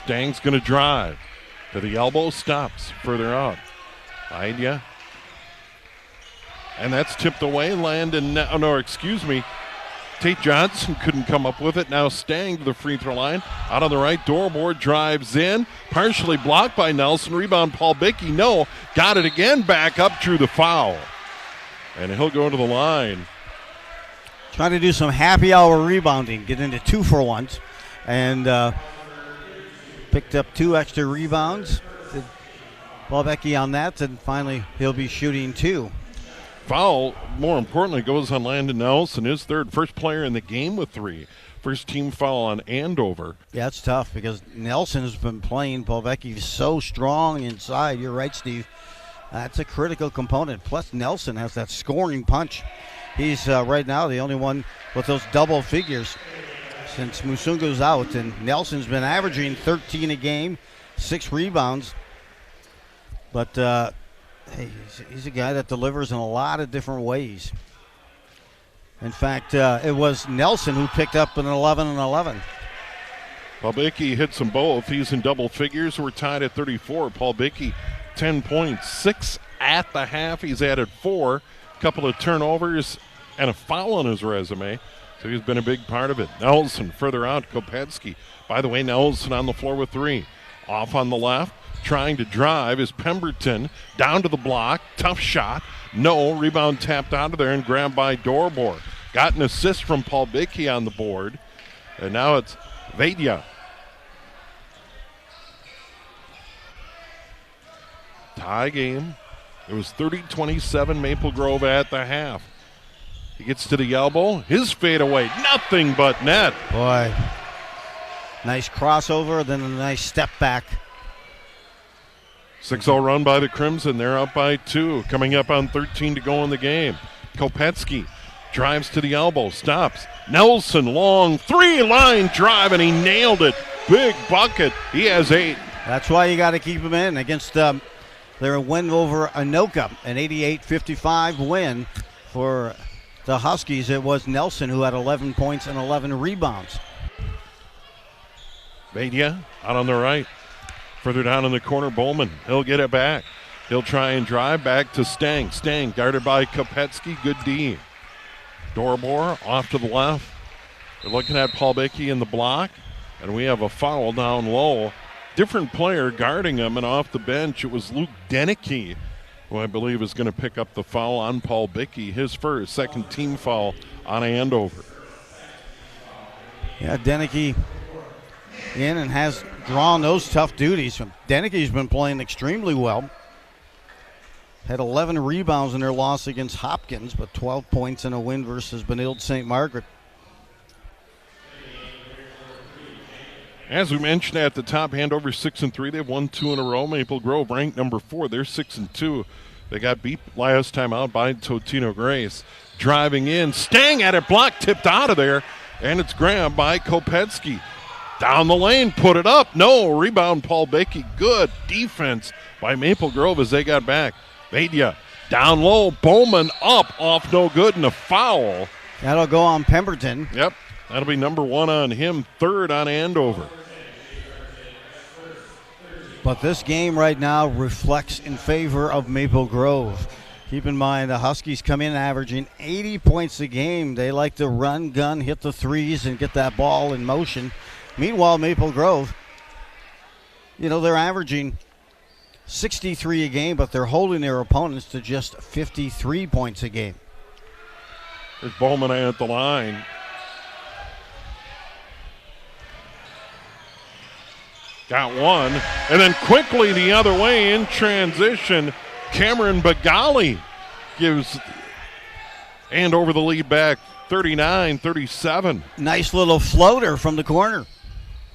Stang's going to drive to the elbow, stops further out. Idea. And that's tipped away. Tate Johnson couldn't come up with it. Now Stang to the free throw line. Out on the right, Doorboard drives in. Partially blocked by Nelson. Rebound, Paul Bickey. No. Got it again. Back up, drew the foul. And he'll go to the line. Trying to do some happy hour rebounding. Get into 2 for once. And picked up 2 extra rebounds. Paul Bickey on that. And finally, he'll be shooting 2. Foul, more importantly, goes on Landon Nelson, his third. First player in the game with 3. First team foul on Andover. Yeah, it's tough because Nelson has been playing. Paul Bickey so strong inside. You're right, Steve. That's a critical component. Plus, Nelson has that scoring punch. He's right now the only one with those double figures since Musungu's out. And Nelson's been averaging 13 a game, 6 rebounds. But hey, he's a guy that delivers in a lot of different ways. In fact, it was Nelson who picked up an 11 and 11. Paul Bickey hits them both. He's in double figures. We're tied at 34. Paul Bickey, 10 points, 6 at the half. He's added 4, a couple of turnovers, and a foul on his resume. So he's been a big part of it. Nelson further out, Kopetsky. By the way, Nelson on the floor with 3. Off on the left. Trying to drive is Pemberton. Down to the block. Tough shot. No. Rebound tapped out of there and grabbed by Dorbor. Got an assist from Paul Bickey on the board. And now it's Vadia. Tie game. It was 30-27 Maple Grove at the half. He gets to the elbow. His fadeaway. Nothing but net. Boy. Nice crossover, then a nice step back. 6-0 run by the Crimson. They're up by 2. Coming up on 13 to go in the game. Kopetsky drives to the elbow. Stops. Nelson, long 3-line drive, and he nailed it. Big bucket. He has 8. That's why you got to keep him in against their win over Anoka. An 88-55 win for the Huskies. It was Nelson who had 11 points and 11 rebounds. Vadia out on the right. Further down in the corner, Bowman. He'll get it back. He'll try and drive back to Stang. Stang guarded by Kopetsky. Good D. Dorbor off to the left. They're looking at Paul Bickey in the block. And we have a foul down low. Different player guarding him, and off the bench it was Luke Denicky, who I believe is going to pick up the foul on Paul Bickey. His first, second team foul on Andover. Yeah, Denicky in and has drawn those tough duties. Denicky's been playing extremely well. Had 11 rebounds in their loss against Hopkins, but 12 points in a win versus Benilde St. Margaret. As we mentioned at the top, Andover 6-3. They've won 2 in a row. Maple Grove ranked number 4. They're 6-2. They got beat last time out by Totino Grace. Driving in, Stang at it, block tipped out of there, and it's grabbed by Kopetsky. Down the lane, put it up. No, rebound, Paul Becky. Good defense by Maple Grove as they got back. Vadia down low, Bowman up, off no good, and a foul. That'll go on Pemberton. Yep, that'll be number 1 on him, 3rd on Andover. But this game right now reflects in favor of Maple Grove. Keep in mind, the Huskies come in averaging 80 points a game. They like to run, gun, hit the threes, and get that ball in motion. Meanwhile, Maple Grove, they're averaging 63 a game, but they're holding their opponents to just 53 points a game. There's Bowman at the line. Got one. And then quickly the other way in transition, Cameron Bagali gives Andover the lead back 39-37. Nice little floater from the corner.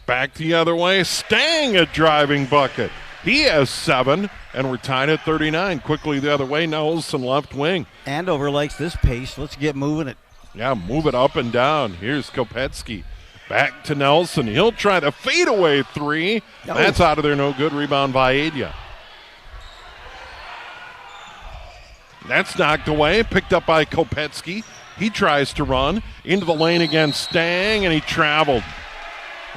Back the other way, Stang a driving bucket. He has 7, and we're tied at 39. Quickly the other way, Nelson left wing. Andover likes this pace. Let's get moving it. Yeah, move it up and down. Here's Kopetsky. Back to Nelson. He'll try the fadeaway 3. Oh. That's out of there, no good. Rebound by Adia. That's knocked away, picked up by Kopetsky. He tries to run into the lane against Stang, and he traveled.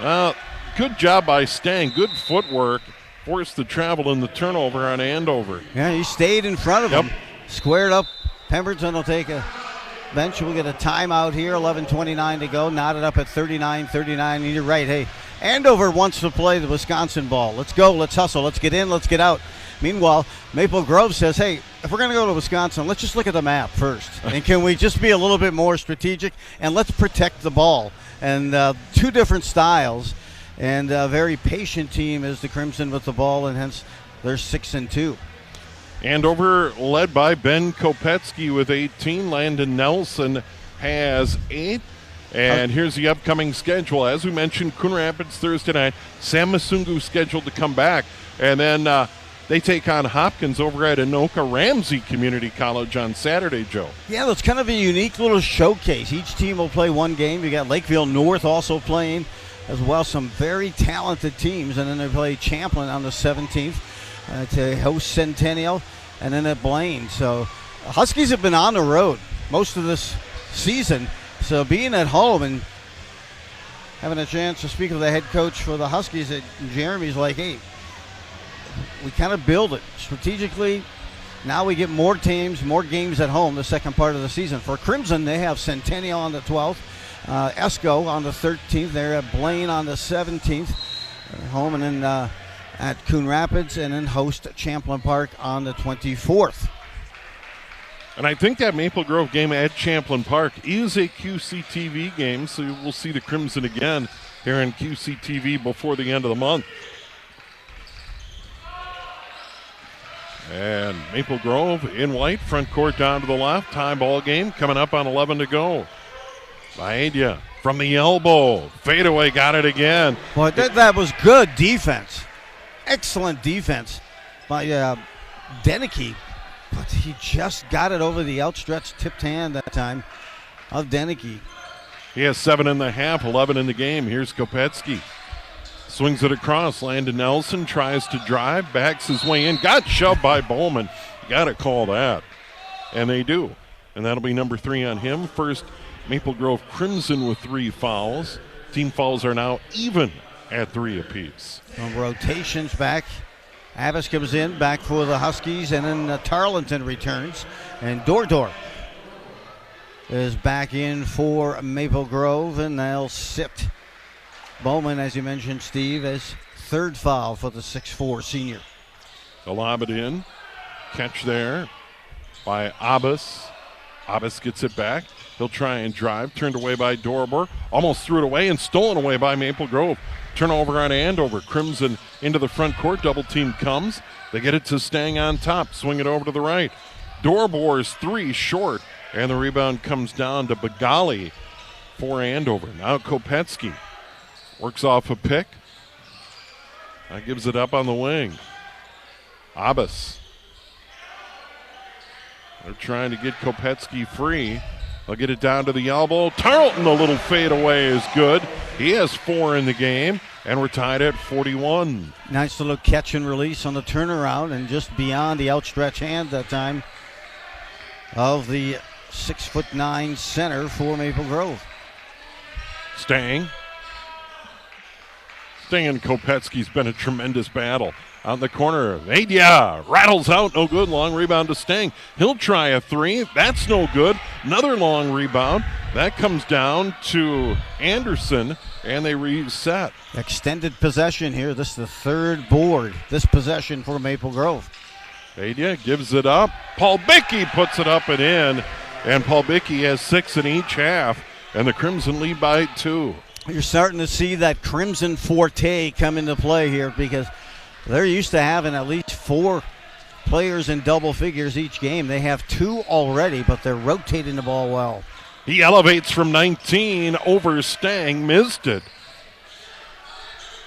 Well, good job by Stang. Good footwork. Forced the travel and the turnover on Andover. Yeah, he stayed in front of him. Squared up. Pemberton will take a bench. We'll get a timeout here. 11:29 to go. Knotted up at 39-39. You're right. Hey, Andover wants to play the Wisconsin ball. Let's go. Let's hustle. Let's get in. Let's get out. Meanwhile, Maple Grove says, hey, if we're going to go to Wisconsin, let's just look at the map first. And can we just be a little bit more strategic? And let's protect the ball. And 2 different styles. And a very patient team is the Crimson with the ball, and hence they're 6-2. Andover led by Ben Kopetsky with 18. Landon Nelson has 8. And here's the upcoming schedule. As we mentioned, Coon Rapids Thursday night. Sam Masungu scheduled to come back. And then they take on Hopkins over at Anoka Ramsey Community College on Saturday, Joe. Yeah, that's kind of a unique little showcase. Each team will play one game. You got Lakeville North also playing as well, some very talented teams. And then they play Champlin on the 17th to host Centennial, and then at Blaine. So Huskies have been on the road most of this season. So being at home and having a chance to speak with the head coach for the Huskies, Jeremy's like, hey, we kind of build it strategically. Now we get more teams, more games at home the second part of the season. For Crimson, they have Centennial on the 12th. Esco on the 13th. They're at Blaine on the 17th. Home, and then at Coon Rapids, and then host Champlin Park on the 24th. And I think that Maple Grove game at Champlin Park is a QCTV game, so we'll see the Crimson again here in QCTV before the end of the month. And Maple Grove in white, front court down to the left. Tie ball game coming up on 11 to go. Baedia from the elbow. Fadeaway, got it again. Boy, that was good defense. Excellent defense by Deneke. But he just got it over the outstretched tipped hand that time of Deneke. He has 7.5, 11 in the game. Here's Kopetsky. Swings it across. Landon Nelson tries to drive, backs his way in. Got shoved by Bowman. Got to call that. And they do. And that'll be number 3 on him. First Maple Grove Crimson with 3 fouls. Team fouls are now even at 3 apiece. Rotations back. Abbas comes in back for the Huskies, and then Tarleton returns. And Dordor is back in for Maple Grove, and they'll sit Bowman, as you mentioned, Steve, as 3rd foul for the 6'4 senior. They'll lob it in. Catch there by Abbas. Abbas gets it back. He'll try and drive. Turned away by Dorbor. Almost threw it away and stolen away by Maple Grove. Turnover on Andover. Crimson into the front court. Double team comes. They get it to Stang on top. Swing it over to the right. Dorbor's 3 short. And the rebound comes down to Bagali for Andover. Now Kopetsky works off a pick. That gives it up on the wing. Abbas. They're trying to get Kopetsky free. They'll get it down to the elbow. Tarleton, a little fade away is good. He has 4 in the game, and we're tied at 41. Nice little catch and release on the turnaround, and just beyond the outstretched hand that time of the 6'9" center for Maple Grove. Stang and Kopetsky's been a tremendous battle. Out in the corner, Vadia rattles out, no good. Long rebound to Stang. He'll try a 3. That's no good. Another long rebound. That comes down to Anderson, and they reset. Extended possession here. This is the third board, this possession for Maple Grove. Vadia gives it up. Paul Bickey puts it up and in, and Paul Bickey has 6 in each half, and the Crimson lead by 2. You're starting to see that Crimson forte come into play here, because they're used to having at least 4 players in double figures each game. They have 2 already, but they're rotating the ball well. He elevates from 19 over Stang, missed it.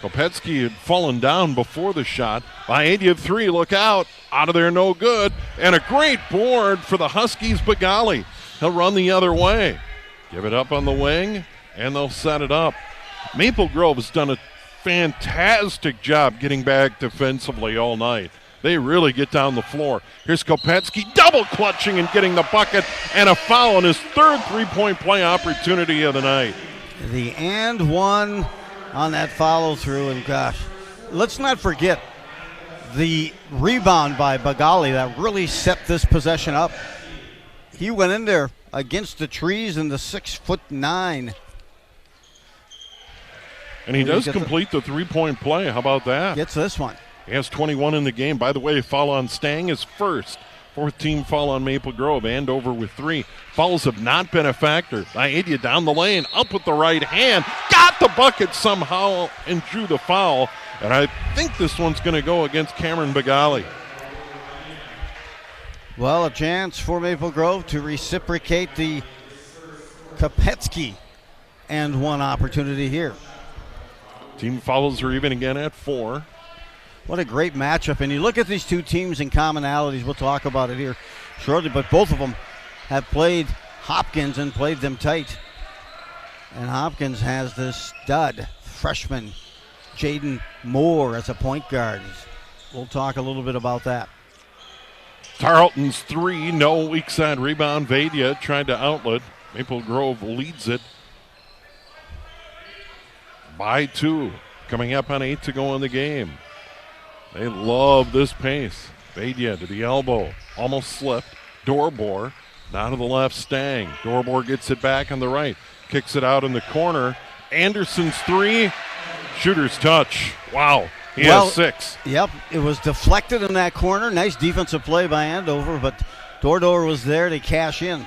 Kopetsky had fallen down before the shot. Vadia 3, look out. Out of there, no good. And a great board for the Huskies, Bagali. He'll run the other way. Give it up on the wing, and they'll set it up. Maple Grove has done a fantastic job getting back defensively all night. They really get down the floor. Here's Kopetsky double clutching and getting the bucket, and a foul on his 3rd three-point play opportunity of the night. The and one on that follow through, and gosh, let's not forget the rebound by Bagali that really set this possession up. He went in there against the trees in the 6'9". And he does complete the three-point play. How about that? Gets this one. He has 21 in the game. By the way, foul on Stang is first. 4th team foul on Maple Grove. Andover with 3. Fouls have not been a factor. Vadia down the lane, up with the right hand. Got the bucket somehow and drew the foul. And I think this one's going to go against Cameron Bagali. Well, a chance for Maple Grove to reciprocate the Kopetsky and one opportunity here. Team fouls are even again at 4. What a great matchup. And you look at these two teams in commonalities. We'll talk about it here shortly, but both of them have played Hopkins and played them tight. And Hopkins has this stud freshman, Jaden Moore, as a point guard. We'll talk a little bit about that. Tarleton's 3, no weak side rebound. Vadia tried to outlet. Maple Grove leads it by 2. Coming up on 8 to go in the game. They love this pace. Vadia to the elbow. Almost slipped. Dorbor down to the left, Stang. Dorbor gets it back on the right. Kicks it out in the corner. Anderson's 3. Shooter's touch. Wow. He has 6. Yep, it was deflected in that corner. Nice defensive play by Andover, but Dorbor was there to cash in.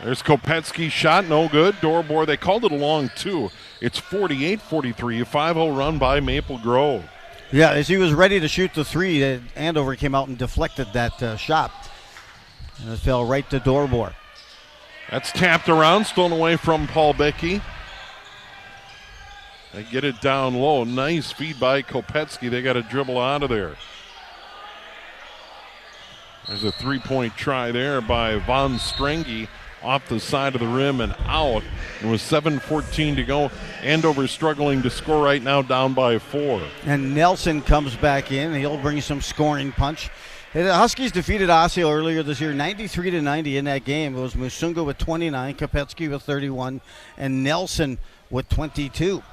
There's Kopetsky's shot, no good. Dorbor, they called it a long 2. It's 48-43, a 5-0 run by Maple Grove. Yeah, as he was ready to shoot the 3, Andover came out and deflected that shot. And it fell right to Dorbor. That's tapped around, stolen away from Paul Bickey. They get it down low. Nice feed by Kopetsky. They got to dribble out of there. There's a 3-point try there by Von Strengy off the side of the rim and out. It was 7:14 to go. Andover struggling to score right now, down by 4. And Nelson comes back in. He'll bring some scoring punch. The Huskies defeated Osseo earlier this year, 93-90 in that game. It was Musunga with 29, Kopetsky with 31, and Nelson with 22.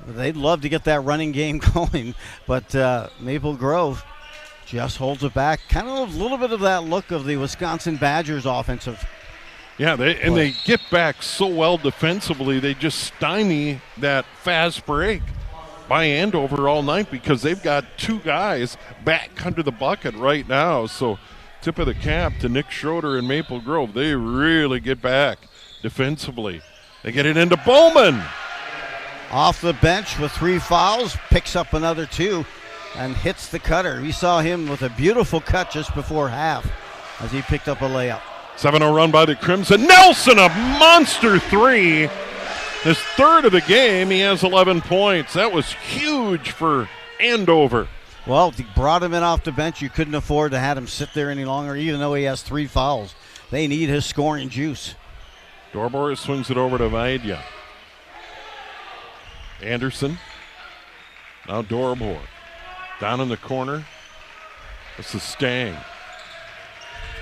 They'd love to get that running game going, but Maple Grove just holds it back. Kind of a little bit of that look of the Wisconsin Badgers offensive. Yeah, they get back so well defensively, they just stymie that fast break by Andover all night because they've got 2 guys back under the bucket right now. So tip of the cap to Nick Schroeder and Maple Grove. They really get back defensively. They get it into Bowman. Off the bench with 3 fouls, picks up another 2, and hits the cutter. We saw him with a beautiful cut just before half as he picked up a layup. 7-0 run by the Crimson. Nelson, a monster 3. His 3rd of the game. He has 11 points. That was huge for Andover. Well, they brought him in off the bench. You couldn't afford to have him sit there any longer, even though he has 3 fouls. they need his scoring juice. Dorbor swings it over to Vaidya. Anderson. Now Dorbor. Down in the corner. This is Stang.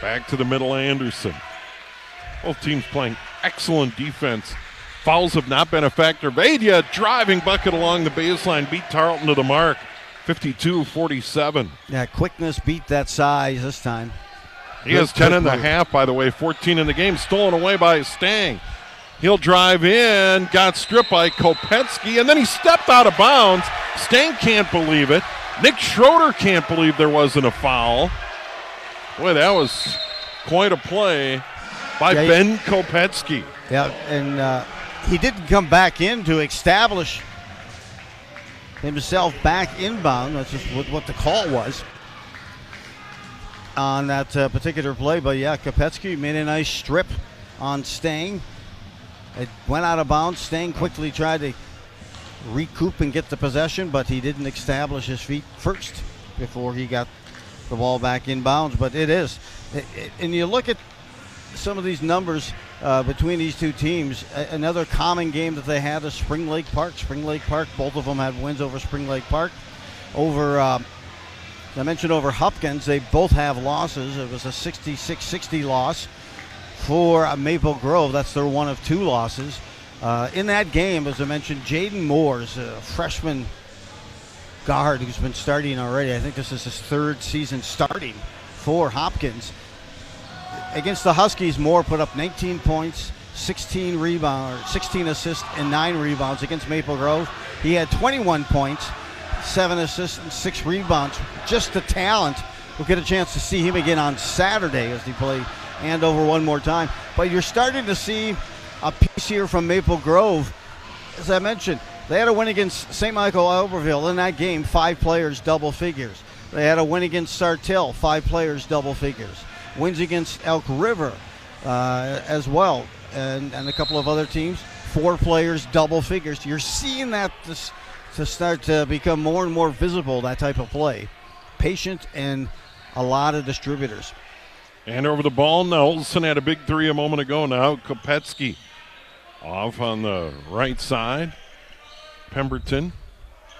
Back to the middle, Anderson. Both teams playing excellent defense. Fouls have not been a factor. Vaidya driving bucket along the baseline. Beat Tarleton to the mark. 52-47. Yeah, quickness beat that size this time. He has 10 in the half, by the way. 14 in the game. Stolen away by Stang. He'll drive in. Got stripped by Kopetsky. And then he stepped out of bounds. Stang can't believe it. Nick Schroeder can't believe there wasn't a foul. Boy, that was quite a play by Ben Kopetsky. Yeah, and he didn't come back in to establish himself back inbound. That's just what the call was on that particular play. But yeah, Kopetsky made a nice strip on Stang. It went out of bounds. Stang quickly tried to recoup and get the possession, but he didn't establish his feet first before he got the ball back in bounds. But it is, and you look at some of these numbers between these two teams. Another common game that they had is Spring Lake Park. Spring Lake Park, both of them had wins over Spring Lake Park. Over, I mentioned over Hopkins, they both have losses. It was a 66-60 loss for Maple Grove. That's their one of two losses. In that game, as I mentioned, Jaden Moore's a freshman guard who's been starting already. I think this is his third season starting for Hopkins. Against the Huskies, Moore put up 19 points, 16 rebounds, 16 assists, and 9 rebounds. Against Maple Grove, he had 21 points, 7 assists, and 6 rebounds. Just the talent. We'll get a chance to see him again on Saturday as they play Andover one more time. But you're starting to see a piece here from Maple Grove. As I mentioned, they had a win against St. Michael Albertville. In that game, 5 players, double figures. They had a win against Sartell, 5 players, double figures. Wins against Elk River as well, and a couple of other teams, 4 players, double figures. You're seeing that to start to become more and more visible, that type of play. Patient and a lot of distributors. And over the ball, Nelson had a big 3 a moment ago. Now Kopetsky off on the right side. Pemberton.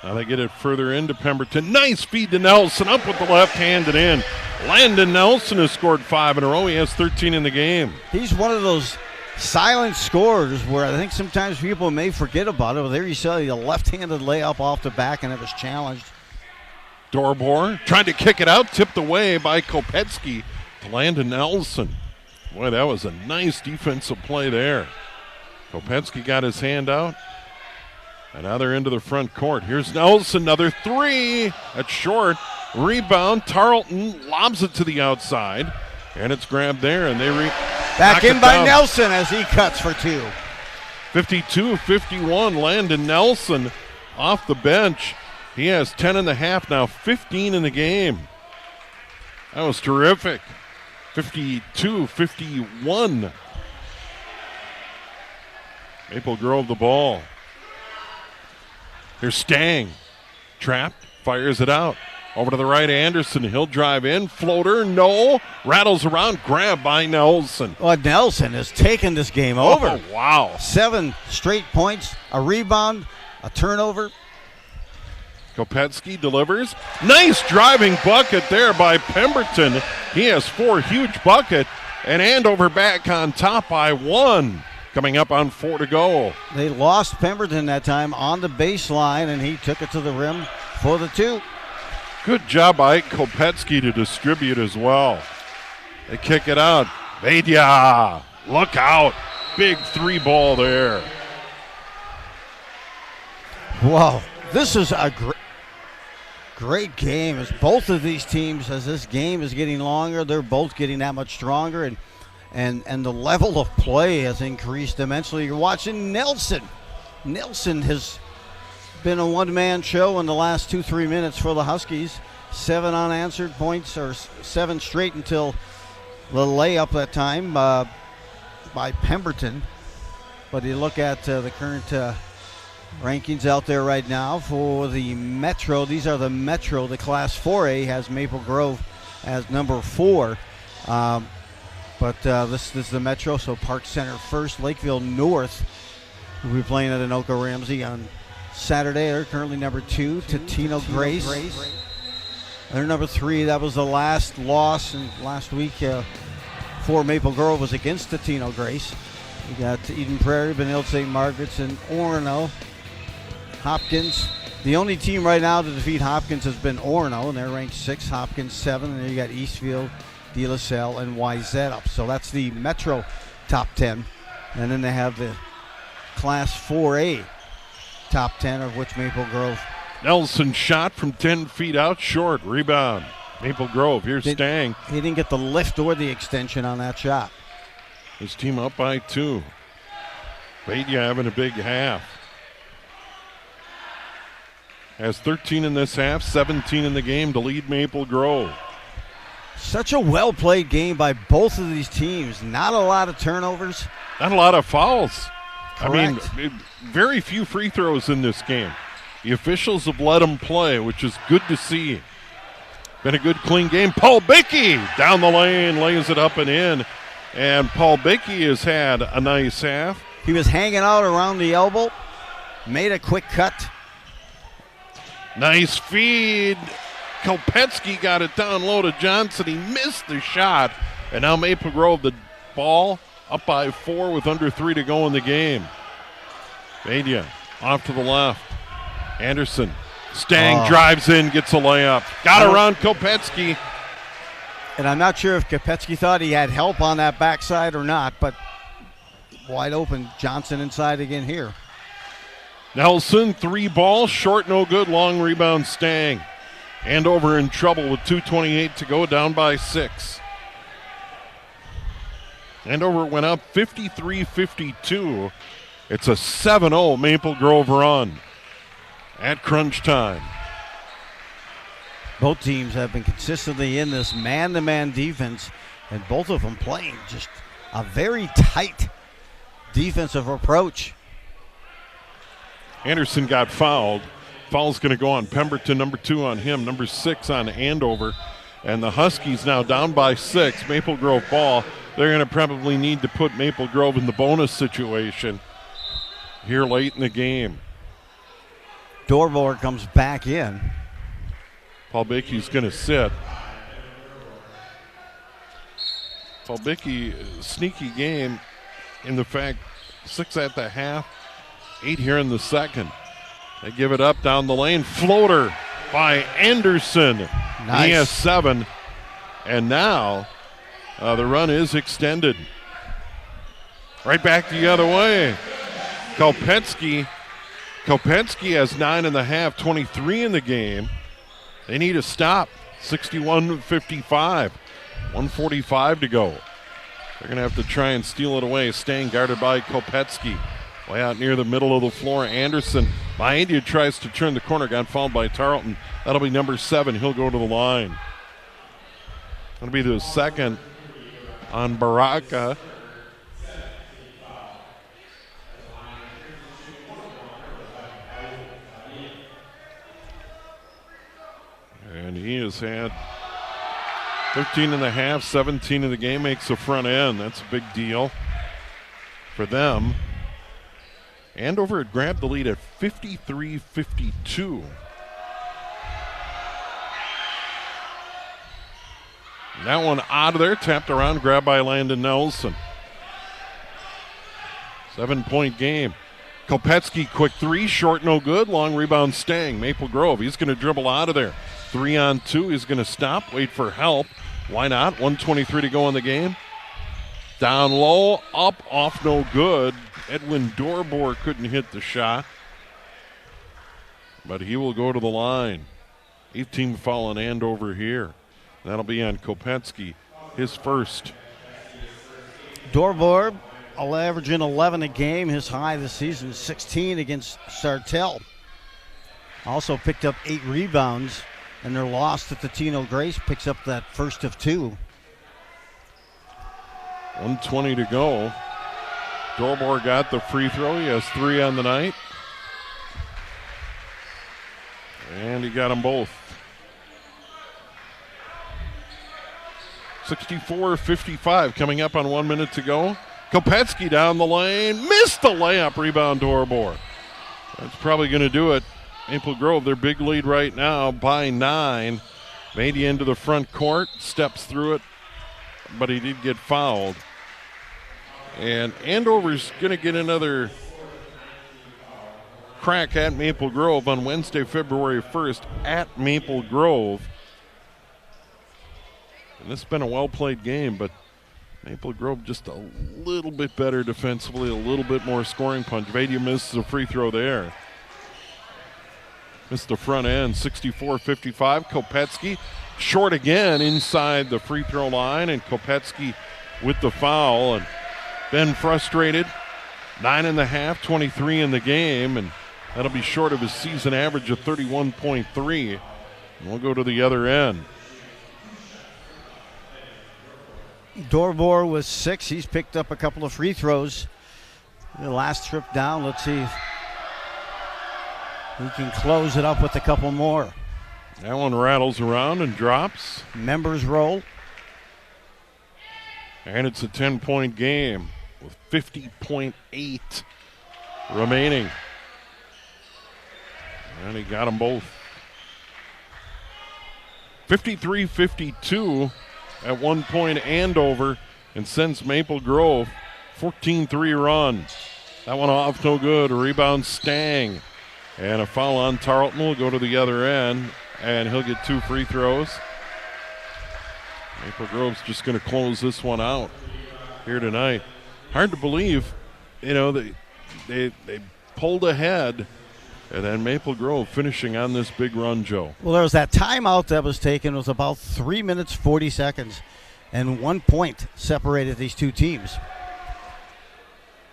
Now they get it further into Pemberton. Nice feed to Nelson. Up with the left hand and in. Landon Nelson has scored 5 in a row. He has 13 in the game. He's one of those silent scorers where I think sometimes people may forget about it. But there you saw the left-handed layup off the back, and it was challenged. Dorbor trying to kick it out. Tipped away by Kopetsky to Landon Nelson. Boy, that was a nice defensive play there. Kopetsky got his hand out. And now they're into the front court. Here's Nelson, another 3. That's short. Rebound. Tarleton lobs it to the outside. And it's grabbed there. And they back in by Nelson as he cuts for 2. 52-51. Landon Nelson off the bench. He has 10 in the half now, 15 in the game. That was terrific. 52-51. Maple Grove the ball. Here's Stang. Trapped. Fires it out. Over to the right, Anderson. He'll drive in. Floater. No. Rattles around. Grabbed by Nelson. Well, Nelson has taken this game over. Oh, wow. 7 straight points, a rebound, a turnover. Kopetsky delivers. Nice driving bucket there by Pemberton. He has 4 huge bucket. And Andover back on top by 1. Coming up on 4 to go. They lost Pemberton that time on the baseline, and he took it to the rim for the 2. Good job by Kopetsky to distribute as well. They kick it out. Vaidya, look out. Big 3 ball there. Wow, this is a great game. As both of these teams, as this game is getting longer, they're both getting that much stronger, and the level of play has increased immensely. You're watching Nelson. Nelson has been a one-man show in the last 2-3 minutes for the Huskies. 7 unanswered points, or 7 straight until the layup that time by Pemberton. But you look at the current rankings out there right now for the Metro. These are the Metro. The Class 4A has Maple Grove as number 4. But this is the Metro, so Park Center first. Lakeville North will be playing at Anoka Ramsey on Saturday. They're currently number 2, Totino Grace. They're number 3. That was the last loss last week for Maple Grove was against Totino Grace. We got Eden Prairie, Benilde St. Margaret's, and Orono. Hopkins. The only team right now to defeat Hopkins has been Orono, and they're ranked 6, Hopkins 7, and then you got Eastfield, De La Salle, and Wayzata. So that's the Metro top 10. And then they have the Class 4A top 10, of which Maple Grove. Nelson shot from 10 feet out, short. Rebound. Maple Grove. Here's Stang. He didn't get the lift or the extension on that shot. His team up by 2. Badia having a big half. Has 13 in this half, 17 in the game to lead Maple Grove. Such a well-played game by both of these teams. Not a lot of turnovers. Not a lot of fouls. Correct. I mean, very few free throws in this game. The officials have let them play, which is good to see. Been a good, clean game. Paul Bickey down the lane, lays it up and in. And Paul Bickey has had a nice half. He was hanging out around the elbow, made a quick cut. Nice feed. Kopetsky got it down low to Johnson. He missed the shot. And now Maple Grove, the ball up by 4 with under 3 to go in the game. Badia off to the left. Anderson. Stang drives in, gets a layup. Got around Kopetsky. And I'm not sure if Kopetsky thought he had help on that backside or not, but wide open. Johnson inside again here. Nelson, 3 ball, short, no good, long rebound, Stang. Andover in trouble with 2:28 to go, down by 6. Andover went up 53-52. It's a 7-0 Maple Grove run at crunch time. Both teams have been consistently in this man-to-man defense, and both of them playing just a very tight defensive approach. Anderson got fouled. Foul's going to go on Pemberton, number 2 on him, number 6 on Andover. And the Huskies now down by 6. Maple Grove ball. They're going to probably need to put Maple Grove in the bonus situation here late in the game. Dorvor comes back in. Paul Bickey's going to sit. Paul Bickey, sneaky game in the fact 6 at the half, 8 here in the second. They give it up down the lane. Floater by Anderson. Nice. He has 7. And now the run is extended. Right back the other way. Kopetsky has 9.5, 23 in the game. They need a stop. 61-55. 1:45 to go. They're going to have to try and steal it away. Staying guarded by Kopetsky. Way out near the middle of the floor. Anderson. India tries to turn the corner. Got fouled by Tarleton. That'll be number 7. He'll go to the line. That'll be the second on Baraka. And he has had 13.5, 17 in the game, makes the front end. That's a big deal for them. Andover had grabbed the lead at 53-52. That one out of there, tapped around, grabbed by Landon Nelson. 7-point game. Kopetsky, quick 3, short, no good. Long rebound, Stang. Maple Grove, he's going to dribble out of there. 3-on-2, he's going to stop, wait for help. Why not? 1:23 to go in the game. Down low, up, off, no good. Edwin Dorbor couldn't hit the shot, but he will go to the line. 8th foul on Andover here. That'll be on Kopetsky, his first. Dorbor averaging 11 a game. His high this season is 16 against Sartell. Also picked up 8 rebounds, and their loss to Totino Grace picks up that first of 2. 1:20 to go. Dorbor got the free throw. He has 3 on the night. And he got them both. 64-55 coming up on 1 minute to go. Kopetsky down the lane, missed the layup, rebound Dorbor. That's probably going to do it. Maple Grove, their big lead right now by 9. Mady into the front court, steps through it, but he did get fouled. And Andover's going to get another crack at Maple Grove on Wednesday, February 1st at Maple Grove. And this has been a well-played game, but Maple Grove just a little bit better defensively, a little bit more scoring punch. Vadia misses a free throw there. Missed the front end, 64-55. Kopetsky short again inside the free throw line, and Kopetsky with the foul. And Ben frustrated. 9.5, 23 in the game, and that'll be short of his season average of 31.3. And we'll go to the other end. Dorbor with 6. He's picked up a couple of free throws. The last trip down, let's see if he can close it up with a couple more. That one rattles around and drops. Members roll. And it's a 10-point game with 50.8 remaining. And he got them both. 53-52 at one point Andover, and sends Maple Grove 14-3 run. That one off, no good. A rebound Stang. And a foul on Tarleton will go to the other end, and he'll get 2 free throws. Maple Grove's just going to close this one out here tonight. Hard to believe, they pulled ahead, and then Maple Grove finishing on this big run, Joe. Well, there was that timeout that was taken. It was about 3 minutes, 40 seconds, and 1 point separated these two teams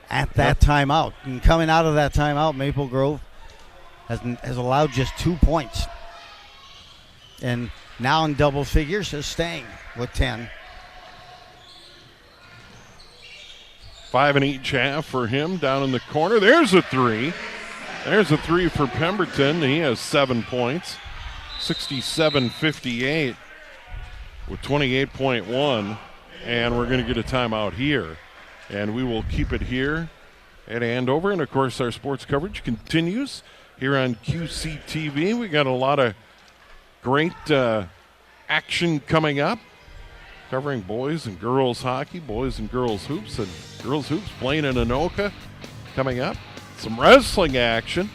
at that timeout. And coming out of that timeout, Maple Grove has allowed just 2 points. And now in double figures is Stang with 10. 5 in each half for him down in the corner. There's a 3. There's a 3 for Pemberton. He has 7 points. 67-58 with 28.1. And we're going to get a timeout here. And we will keep it here at Andover. And, of course, our sports coverage continues here on QCTV. We got a lot of great action coming up, covering boys and girls hockey, boys and girls hoops, and girls hoops playing in Anoka coming up. Some wrestling action.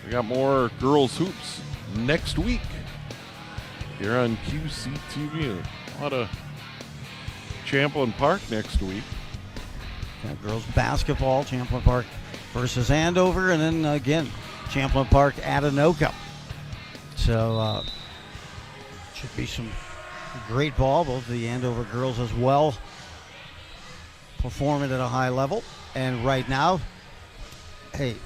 We got more girls hoops next week here on QCTV. A lot of Champlain Park next week. Got girls basketball, Champlain Park versus Andover, and then again, Champlain Park at Anoka. So should be some great ball. Both the Andover girls as well performing at a high level. And right now, hey,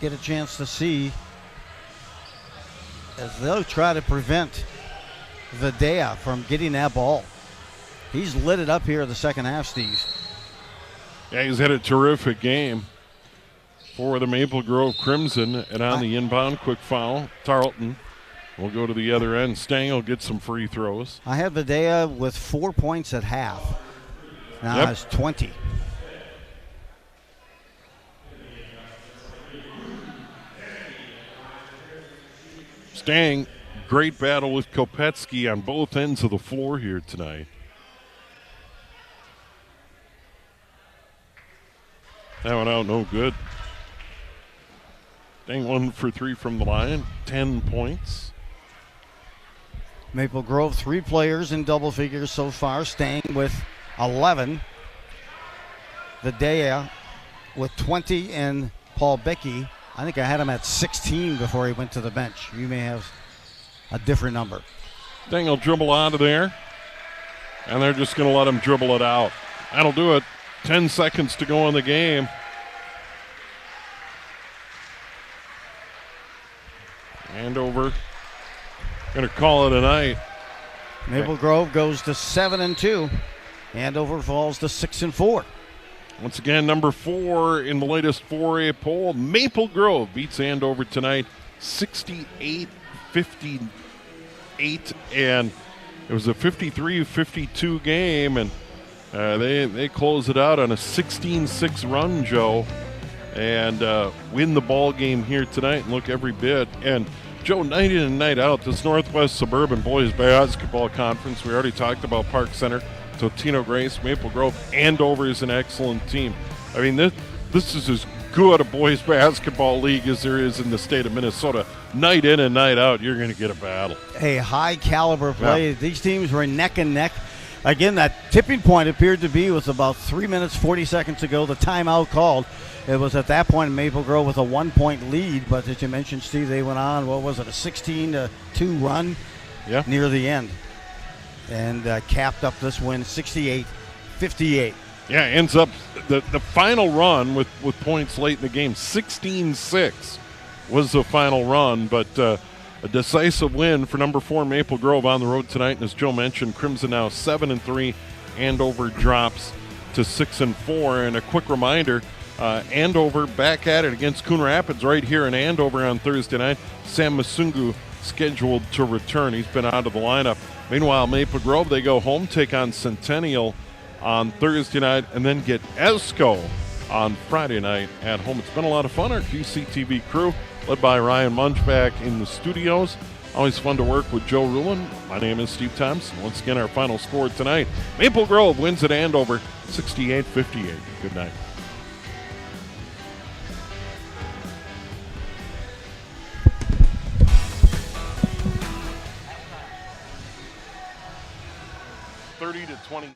get a chance to see as they'll try to prevent Videa from getting that ball. He's lit it up here in the second half, Steve. Yeah, he's had a terrific game for the Maple Grove Crimson. And on the inbound, quick foul, Tarleton will go to the other end. Stang will get some free throws. I had Videa with 4 points at half. Now it's 20. Stang, great battle with Kopetsky on both ends of the floor here tonight. That one out, no good. Stang 1 for 3 from the line, 10 points. Maple Grove, 3 players in double figures so far. Stang with 11. Videa with 20, and Paul Becky, I think I had him at 16 before he went to the bench. You may have a different number. Stang will dribble out of there, and they're just going to let him dribble it out. That'll do it. 10 seconds to go in the game. Andover going to call it a night. Maple Grove goes to 7-2. Andover falls to 6-4. Once again, number 4 in the latest 4A poll. Maple Grove beats Andover tonight 68-58. And It was a 53-52 game, and they close it out on a 16-6 run, Joe, and win the ball game here tonight and look every bit. And Joe, night in and night out, this Northwest Suburban Boys Basketball Conference, we already talked about Park Center, Totino Grace, Maple Grove, Andover is an excellent team. I mean, this is as good a boys basketball league as there is in the state of Minnesota. Night in and night out, you're going to get a battle. A high caliber play. Yeah. These teams were neck and neck. Again, that tipping point appeared to be with about 3 minutes, 40 seconds ago, the timeout called. It was at that point Maple Grove with a 1-point lead, but as you mentioned, Steve, they went on, what was it, a 16-2 run near the end. And capped up this win 68-58. Yeah, ends up the final run with points late in the game. 16-6 was the final run, but a decisive win for number 4 Maple Grove on the road tonight. And as Joe mentioned, Crimson now 7-3. Andover drops to 6-4. And a quick reminder, Andover back at it against Coon Rapids right here in Andover on Thursday night. Sam Masungu scheduled to return. He's been out of the lineup. Meanwhile, Maple Grove, they go home, take on Centennial on Thursday night, and then get ESCO on Friday night at home. It's been a lot of fun. Our QCTV crew, led by Ryan Munchback in the studios. Always fun to work with Joe Rulin. My name is Steve Thompson. Once again, our final score tonight, Maple Grove wins at Andover 68-58. Good night. $30 to $20.